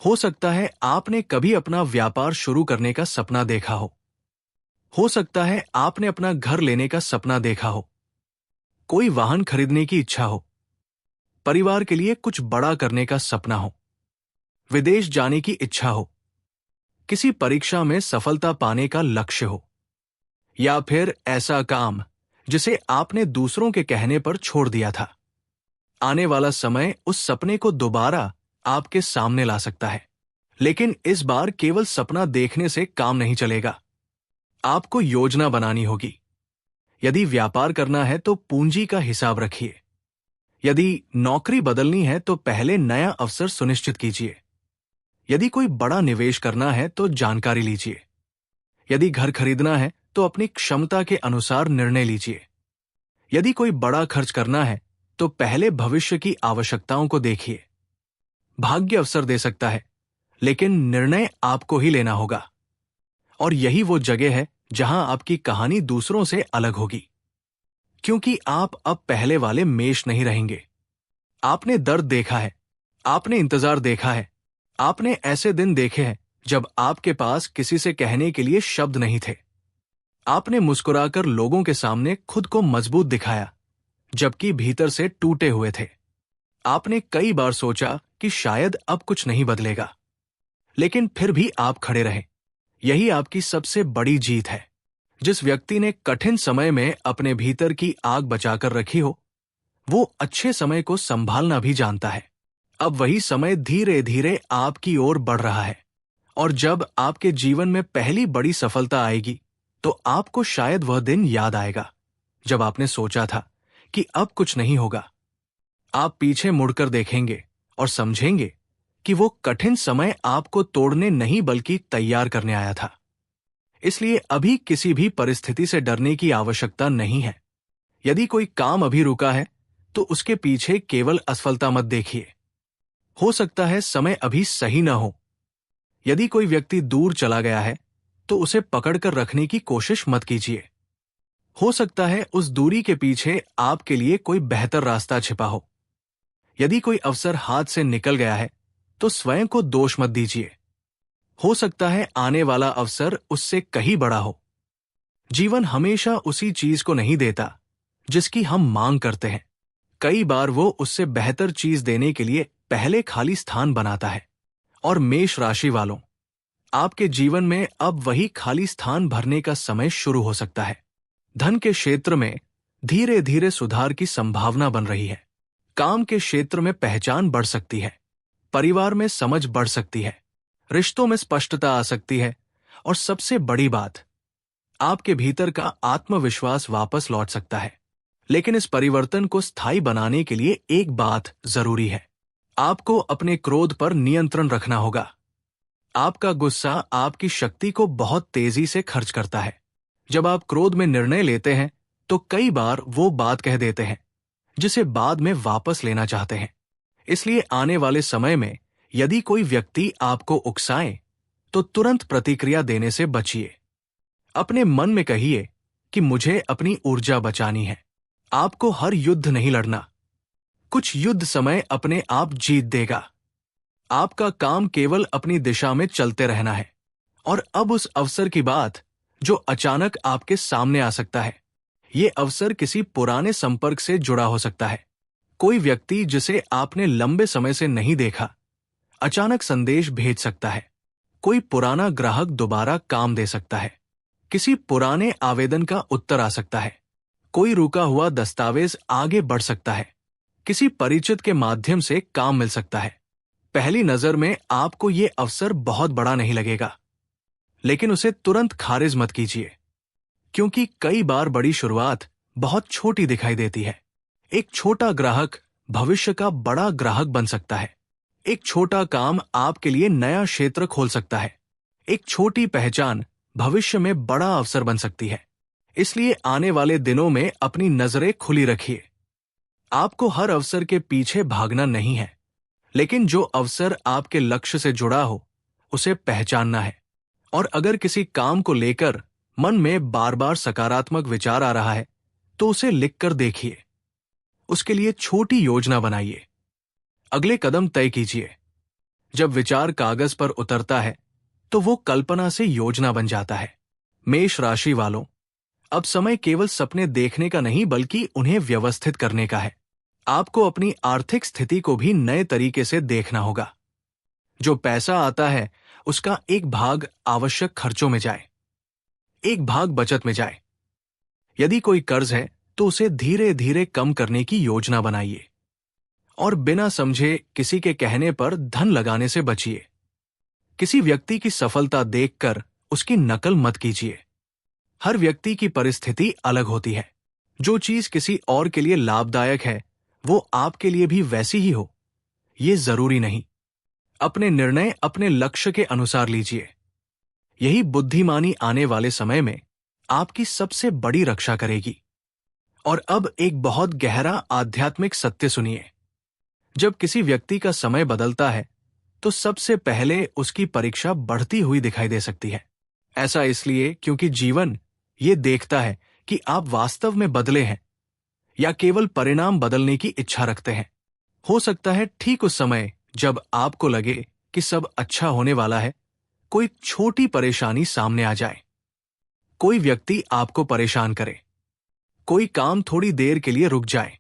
हो सकता है आपने कभी अपना व्यापार शुरू करने का सपना देखा हो। हो सकता है आपने अपना घर लेने का सपना देखा हो, कोई वाहन खरीदने की इच्छा हो, परिवार के लिए कुछ बड़ा करने का सपना हो, विदेश जाने की इच्छा हो, किसी परीक्षा में सफलता पाने का लक्ष्य हो, या फिर ऐसा काम जिसे आपने दूसरों के कहने पर छोड़ दिया था। आने वाला समय उस सपने को दोबारा आपके सामने ला सकता है। लेकिन इस बार केवल सपना देखने से काम नहीं चलेगा। आपको योजना बनानी होगी। यदि व्यापार करना है तो पूंजी का हिसाब रखिए। यदि नौकरी बदलनी है तो पहले नया अवसर सुनिश्चित कीजिए। यदि कोई बड़ा निवेश करना है तो जानकारी लीजिए। यदि घर खरीदना है तो अपनी क्षमता के अनुसार निर्णय लीजिए। यदि कोई बड़ा खर्च करना है तो पहले भविष्य की आवश्यकताओं को देखिए। भाग्य अवसर दे सकता है, लेकिन निर्णय आपको ही लेना होगा। और यही वो जगह है जहां आपकी कहानी दूसरों से अलग होगी, क्योंकि आप अब पहले वाले मेष नहीं रहेंगे। आपने दर्द देखा है, आपने इंतजार देखा है, आपने ऐसे दिन देखे हैं जब आपके पास किसी से कहने के लिए शब्द नहीं थे। आपने मुस्कुराकर लोगों के सामने खुद को मजबूत दिखाया, जबकि भीतर से टूटे हुए थे। आपने कई बार सोचा कि शायद अब कुछ नहीं बदलेगा, लेकिन फिर भी आप खड़े रहे। यही आपकी सबसे बड़ी जीत है। जिस व्यक्ति ने कठिन समय में अपने भीतर की आग बचाकर रखी हो, वो अच्छे समय को संभालना भी जानता है। अब वही समय धीरे धीरे आपकी ओर बढ़ रहा है, और जब आपके जीवन में पहली बड़ी सफलता आएगी, तो आपको शायद वह दिन याद आएगा जब आपने सोचा था कि अब कुछ नहीं होगा। आप पीछे मुड़कर देखेंगे और समझेंगे कि वो कठिन समय आपको तोड़ने नहीं बल्कि तैयार करने आया था। इसलिए अभी किसी भी परिस्थिति से डरने की आवश्यकता नहीं है। यदि कोई काम अभी रुका है, तो उसके पीछे केवल असफलता मत देखिए। हो सकता है समय अभी सही ना हो। यदि कोई व्यक्ति दूर चला गया है, तो उसे पकड़कर रखने की कोशिश मत कीजिए। हो सकता है उस दूरी के पीछे आपके लिए कोई बेहतर रास्ता छिपा हो। यदि कोई अवसर हाथ से निकल गया है, तो स्वयं को दोष मत दीजिए। हो सकता है आने वाला अवसर उससे कहीं बड़ा हो। जीवन हमेशा उसी चीज को नहीं देता जिसकी हम मांग करते हैं। कई बार वो उससे बेहतर चीज देने के लिए पहले खाली स्थान बनाता है। और मेष राशि वालों, आपके जीवन में अब वही खाली स्थान भरने का समय शुरू हो सकता है। धन के क्षेत्र में धीरे धीरे सुधार की संभावना बन रही है। काम के क्षेत्र में पहचान बढ़ सकती है। परिवार में समझ बढ़ सकती है। रिश्तों में स्पष्टता आ सकती है। और सबसे बड़ी बात, आपके भीतर का आत्मविश्वास वापस लौट सकता है। लेकिन इस परिवर्तन को स्थायी बनाने के लिए एक बात जरूरी है। आपको अपने क्रोध पर नियंत्रण रखना होगा। आपका गुस्सा आपकी शक्ति को बहुत तेजी से खर्च करता है। जब आप क्रोध में निर्णय लेते हैं, तो कई बार वो बात कह देते हैं जिसे बाद में वापस लेना चाहते हैं। इसलिए आने वाले समय में यदि कोई व्यक्ति आपको उकसाए, तो तुरंत प्रतिक्रिया देने से बचिए। अपने मन में कहिए कि मुझे अपनी ऊर्जा बचानी है। आपको हर युद्ध नहीं लड़ना। कुछ युद्ध समय अपने आप जीत देगा। आपका काम केवल अपनी दिशा में चलते रहना है। और अब उस अवसर की बात जो अचानक आपके सामने आ सकता है। ये अवसर किसी पुराने संपर्क से जुड़ा हो सकता है। कोई व्यक्ति जिसे आपने लंबे समय से नहीं देखा, अचानक संदेश भेज सकता है। कोई पुराना ग्राहक दोबारा काम दे सकता है। किसी पुराने आवेदन का उत्तर आ सकता है। कोई रुका हुआ दस्तावेज आगे बढ़ सकता है। किसी परिचित के माध्यम से काम मिल सकता है। पहली नजर में आपको ये अवसर बहुत बड़ा नहीं लगेगा, लेकिन उसे तुरंत खारिज मत कीजिए, क्योंकि कई बार बड़ी शुरुआत बहुत छोटी दिखाई देती है। एक छोटा ग्राहक भविष्य का बड़ा ग्राहक बन सकता है। एक छोटा काम आपके लिए नया क्षेत्र खोल सकता है। एक छोटी पहचान भविष्य में बड़ा अवसर बन सकती है। इसलिए आने वाले दिनों में अपनी नजरें खुली रखिए। आपको हर अवसर के पीछे भागना नहीं है, लेकिन जो अवसर आपके लक्ष्य से जुड़ा हो, उसे पहचानना है। और अगर किसी काम को लेकर मन में बार बार सकारात्मक विचार आ रहा है, तो उसे लिखकर देखिए। उसके लिए छोटी योजना बनाइए। अगले कदम तय कीजिए। जब विचार कागज पर उतरता है, तो वो कल्पना से योजना बन जाता है। मेष राशि वालों, अब समय केवल सपने देखने का नहीं बल्कि उन्हें व्यवस्थित करने का है। आपको अपनी आर्थिक स्थिति को भी नए तरीके से देखना होगा। जो पैसा आता है, उसका एक भाग आवश्यक खर्चों में जाए, एक भाग बचत में जाए। यदि कोई कर्ज है, तो उसे धीरे धीरे कम करने की योजना बनाइए। और बिना समझे किसी के कहने पर धन लगाने से बचिए। किसी व्यक्ति की सफलता देखकर उसकी नकल मत कीजिए। हर व्यक्ति की परिस्थिति अलग होती है। जो चीज किसी और के लिए लाभदायक है, वो आपके लिए भी वैसी ही हो, ये जरूरी नहीं। अपने निर्णय अपने लक्ष्य के अनुसार लीजिए। यही बुद्धिमानी आने वाले समय में आपकी सबसे बड़ी रक्षा करेगी। और अब एक बहुत गहरा आध्यात्मिक सत्य सुनिए। जब किसी व्यक्ति का समय बदलता है, तो सबसे पहले उसकी परीक्षा बढ़ती हुई दिखाई दे सकती है। ऐसा इसलिए क्योंकि जीवन ये देखता है कि आप वास्तव में बदले हैं या केवल परिणाम बदलने की इच्छा रखते हैं। हो सकता है ठीक उस समय जब आपको लगे कि सब अच्छा होने वाला है, कोई छोटी परेशानी सामने आ जाए। कोई व्यक्ति आपको परेशान करे, कोई काम थोड़ी देर के लिए रुक जाए,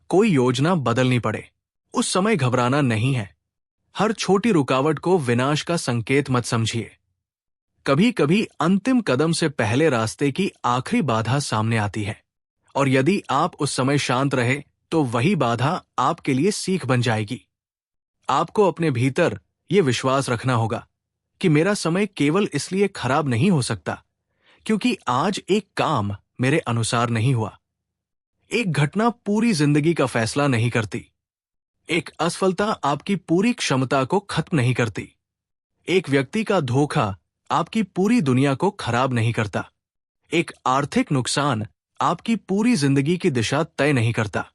कोई योजना बदलनी पड़े। उस समय घबराना नहीं है। हर छोटी रुकावट को विनाश का संकेत मत समझिए। कभी कभी अंतिम कदम से पहले रास्ते की आखिरी बाधा सामने आती है, और यदि आप उस समय शांत रहे तो वही बाधा आपके लिए सीख बन जाएगी। आपको अपने भीतर ये विश्वास रखना होगा कि मेरा समय केवल इसलिए खराब नहीं हो सकता क्योंकि आज एक काम मेरे अनुसार नहीं हुआ। एक घटना पूरी जिंदगी का फैसला नहीं करती। एक असफलता आपकी पूरी क्षमता को खत्म नहीं करती। एक व्यक्ति का धोखा आपकी पूरी दुनिया को खराब नहीं करता। एक आर्थिक नुकसान आपकी पूरी जिंदगी की दिशा तय नहीं करता।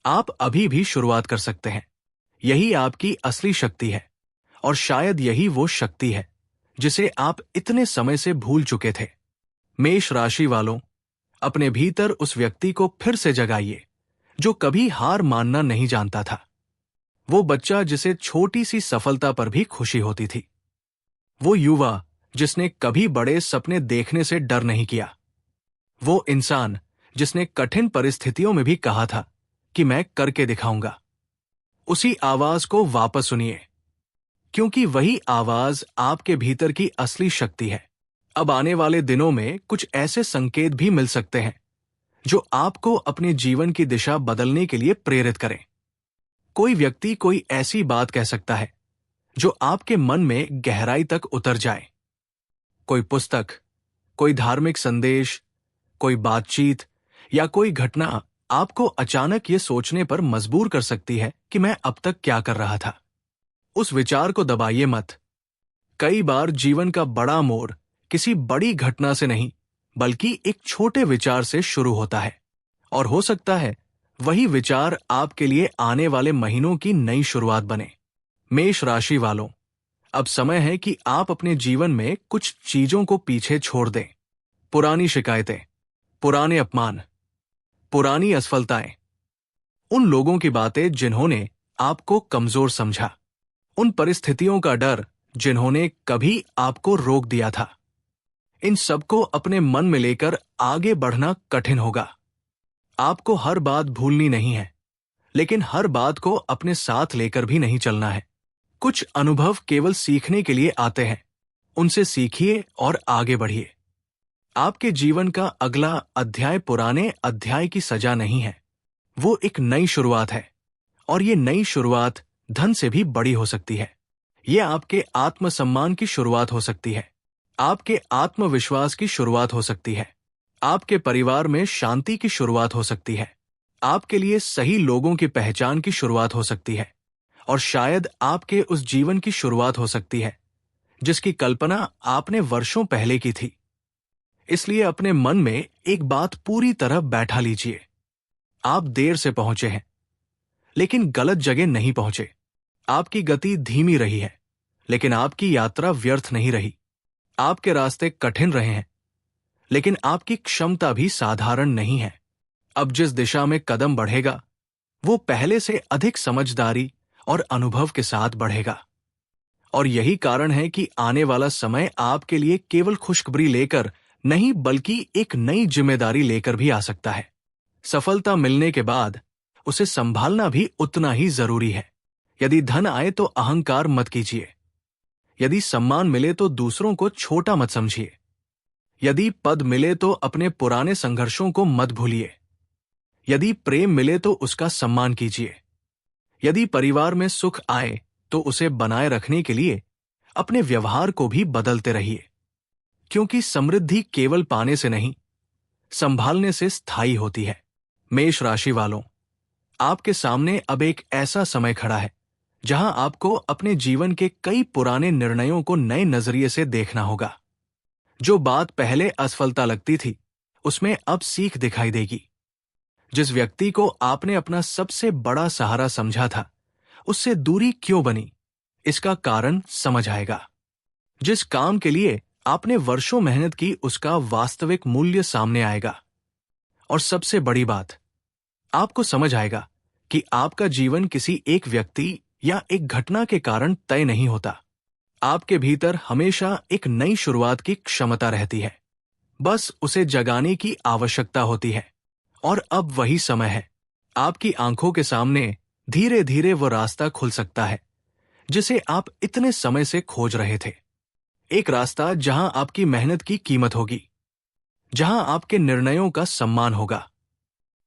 आप अभी भी शुरुआत कर सकते हैं। यही आपकी असली शक्ति है, और शायद यही वो शक्ति है जिसे आप इतने समय से भूल चुके थे। मेष राशि वालों, अपने भीतर उस व्यक्ति को फिर से जगाइए जो कभी हार मानना नहीं जानता था। वो बच्चा जिसे छोटी सी सफलता पर भी खुशी होती थी। वो युवा जिसने कभी बड़े सपने देखने से डर नहीं किया। वो इंसान जिसने कठिन परिस्थितियों में भी कहा था कि मैं करके दिखाऊंगा। उसी आवाज को वापस सुनिए, क्योंकि वही आवाज आपके भीतर की असली शक्ति है। अब आने वाले दिनों में कुछ ऐसे संकेत भी मिल सकते हैं जो आपको अपने जीवन की दिशा बदलने के लिए प्रेरित करें। कोई व्यक्ति कोई ऐसी बात कह सकता है जो आपके मन में गहराई तक उतर जाए। कोई पुस्तक, कोई धार्मिक संदेश, कोई बातचीत या कोई घटना आपको अचानक ये सोचने पर मजबूर कर सकती है कि मैं अब तक क्या कर रहा था। उस विचार को दबाइए मत। कई बार जीवन का बड़ा मोड़ किसी बड़ी घटना से नहीं, बल्कि एक छोटे विचार से शुरू होता है, और हो सकता है वही विचार आपके लिए आने वाले महीनों की नई शुरुआत बने। मेष राशि वालों, अब समय है कि आप अपने जीवन में कुछ चीजों को पीछे छोड़ दें। पुरानी शिकायतें, पुराने अपमान, पुरानी असफलताएं, उन लोगों की बातें जिन्होंने आपको कमजोर समझा, उन परिस्थितियों का डर जिन्होंने कभी आपको रोक दिया था। इन सबको अपने मन में लेकर आगे बढ़ना कठिन होगा। आपको हर बात भूलनी नहीं है, लेकिन हर बात को अपने साथ लेकर भी नहीं चलना है। कुछ अनुभव केवल सीखने के लिए आते हैं। उनसे सीखिए और आगे बढ़िए। आपके जीवन का अगला अध्याय पुराने अध्याय की सजा नहीं है, वो एक नई शुरुआत है, और ये नई शुरुआत धन से भी बड़ी हो सकती है। ये आपके आत्मसम्मान की शुरुआत हो सकती है, आपके आत्मविश्वास की शुरुआत हो सकती है, आपके परिवार में शांति की शुरुआत हो सकती है, आपके लिए सही लोगों की पहचान की शुरुआत हो सकती है, और शायद आपके उस जीवन की शुरुआत हो सकती है जिसकी कल्पना आपने वर्षों पहले की थी। इसलिए अपने मन में एक बात पूरी तरह बैठा लीजिए। आप देर से पहुंचे हैं, लेकिन गलत जगह नहीं पहुंचे। आपकी गति धीमी रही है, लेकिन आपकी यात्रा व्यर्थ नहीं रही। आपके रास्ते कठिन रहे हैं, लेकिन आपकी क्षमता भी साधारण नहीं है। अब जिस दिशा में कदम बढ़ेगा, वो पहले से अधिक समझदारी और अनुभव के साथ बढ़ेगा। और यही कारण है कि आने वाला समय आपके लिए केवल खुशखबरी लेकर नहीं, बल्कि एक नई जिम्मेदारी लेकर भी आ सकता है। सफलता मिलने के बाद उसे संभालना भी उतना ही जरूरी है। यदि धन आए तो अहंकार मत कीजिए। यदि सम्मान मिले तो दूसरों को छोटा मत समझिए। यदि पद मिले तो अपने पुराने संघर्षों को मत भूलिए। यदि प्रेम मिले तो उसका सम्मान कीजिए। यदि परिवार में सुख आए तो उसे बनाए रखने के लिए अपने व्यवहार को भी बदलते रहिए, क्योंकि समृद्धि केवल पाने से नहीं, संभालने से स्थायी होती है। मेष राशि वालों, आपके सामने अब एक ऐसा समय खड़ा है जहां आपको अपने जीवन के कई पुराने निर्णयों को नए नजरिए से देखना होगा। जो बात पहले असफलता लगती थी, उसमें अब सीख दिखाई देगी। जिस व्यक्ति को आपने अपना सबसे बड़ा सहारा समझा था, उससे दूरी क्यों बनी, इसका कारण समझ आएगा। जिस काम के लिए आपने वर्षों मेहनत की उसका वास्तविक मूल्य सामने आएगा। और सबसे बड़ी बात, आपको समझ आएगा कि आपका जीवन किसी एक व्यक्ति या एक घटना के कारण तय नहीं होता। आपके भीतर हमेशा एक नई शुरुआत की क्षमता रहती है, बस उसे जगाने की आवश्यकता होती है। और अब वही समय है, आपकी आंखों के सामने धीरे धीरे वो रास्ता खुल सकता है जिसे आप इतने समय से खोज रहे थे। एक रास्ता जहां आपकी मेहनत की कीमत होगी, जहां आपके निर्णयों का सम्मान होगा,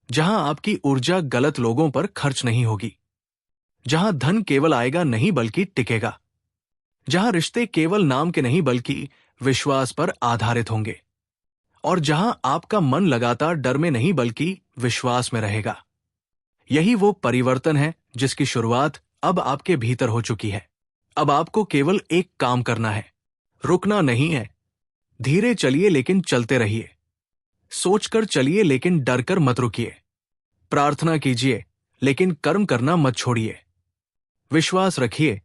जहां आपकी ऊर्जा गलत लोगों पर खर्च नहीं होगी, जहां धन केवल आएगा नहीं बल्कि टिकेगा, जहां रिश्ते केवल नाम के नहीं बल्कि विश्वास पर आधारित होंगे, और जहां आपका मन लगातार डर में नहीं बल्कि विश्वास में रहेगा। यही वो परिवर्तन है जिसकी शुरुआत अब आपके भीतर हो चुकी है। अब आपको केवल एक काम करना है, रुकना नहीं है। धीरे चलिए लेकिन चलते रहिए। सोचकर चलिए लेकिन डरकर मत रुकिए। प्रार्थना कीजिए लेकिन कर्म करना मत छोड़िए। विश्वास रखिए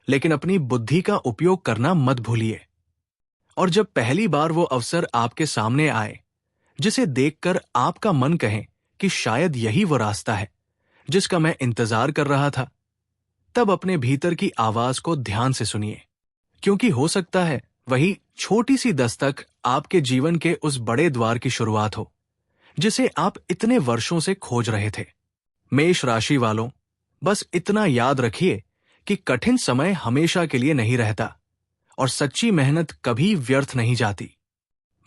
लेकिन अपनी बुद्धि का उपयोग करना मत भूलिए। और जब पहली बार वो अवसर आपके सामने आए जिसे देखकर आपका मन कहे कि शायद यही वो रास्ता है जिसका मैं इंतजार कर रहा था, तब अपने भीतर की आवाज को ध्यान से सुनिए, क्योंकि हो सकता है वही छोटी सी दस्तक आपके जीवन के उस बड़े द्वार की शुरुआत हो जिसे आप इतने वर्षों से खोज रहे थे। मेष राशि वालों, बस इतना याद रखिए कि कठिन समय हमेशा के लिए नहीं रहता और सच्ची मेहनत कभी व्यर्थ नहीं जाती।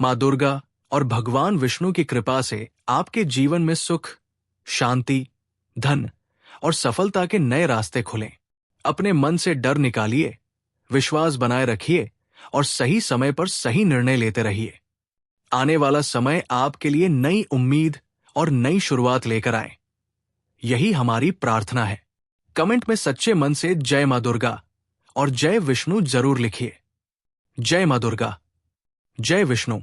माँ दुर्गा और भगवान विष्णु की कृपा से आपके जीवन में सुख, शांति, धन और सफलता के नए रास्ते खुलें। अपने मन से डर निकालिए, विश्वास बनाए रखिए और सही समय पर सही निर्णय लेते रहिए। आने वाला समय आपके लिए नई उम्मीद और नई शुरुआत लेकर आए, यही हमारी प्रार्थना है। कमेंट में सच्चे मन से जय मां दुर्गा और जय विष्णु जरूर लिखिए। जय मां दुर्गा, जय विष्णु।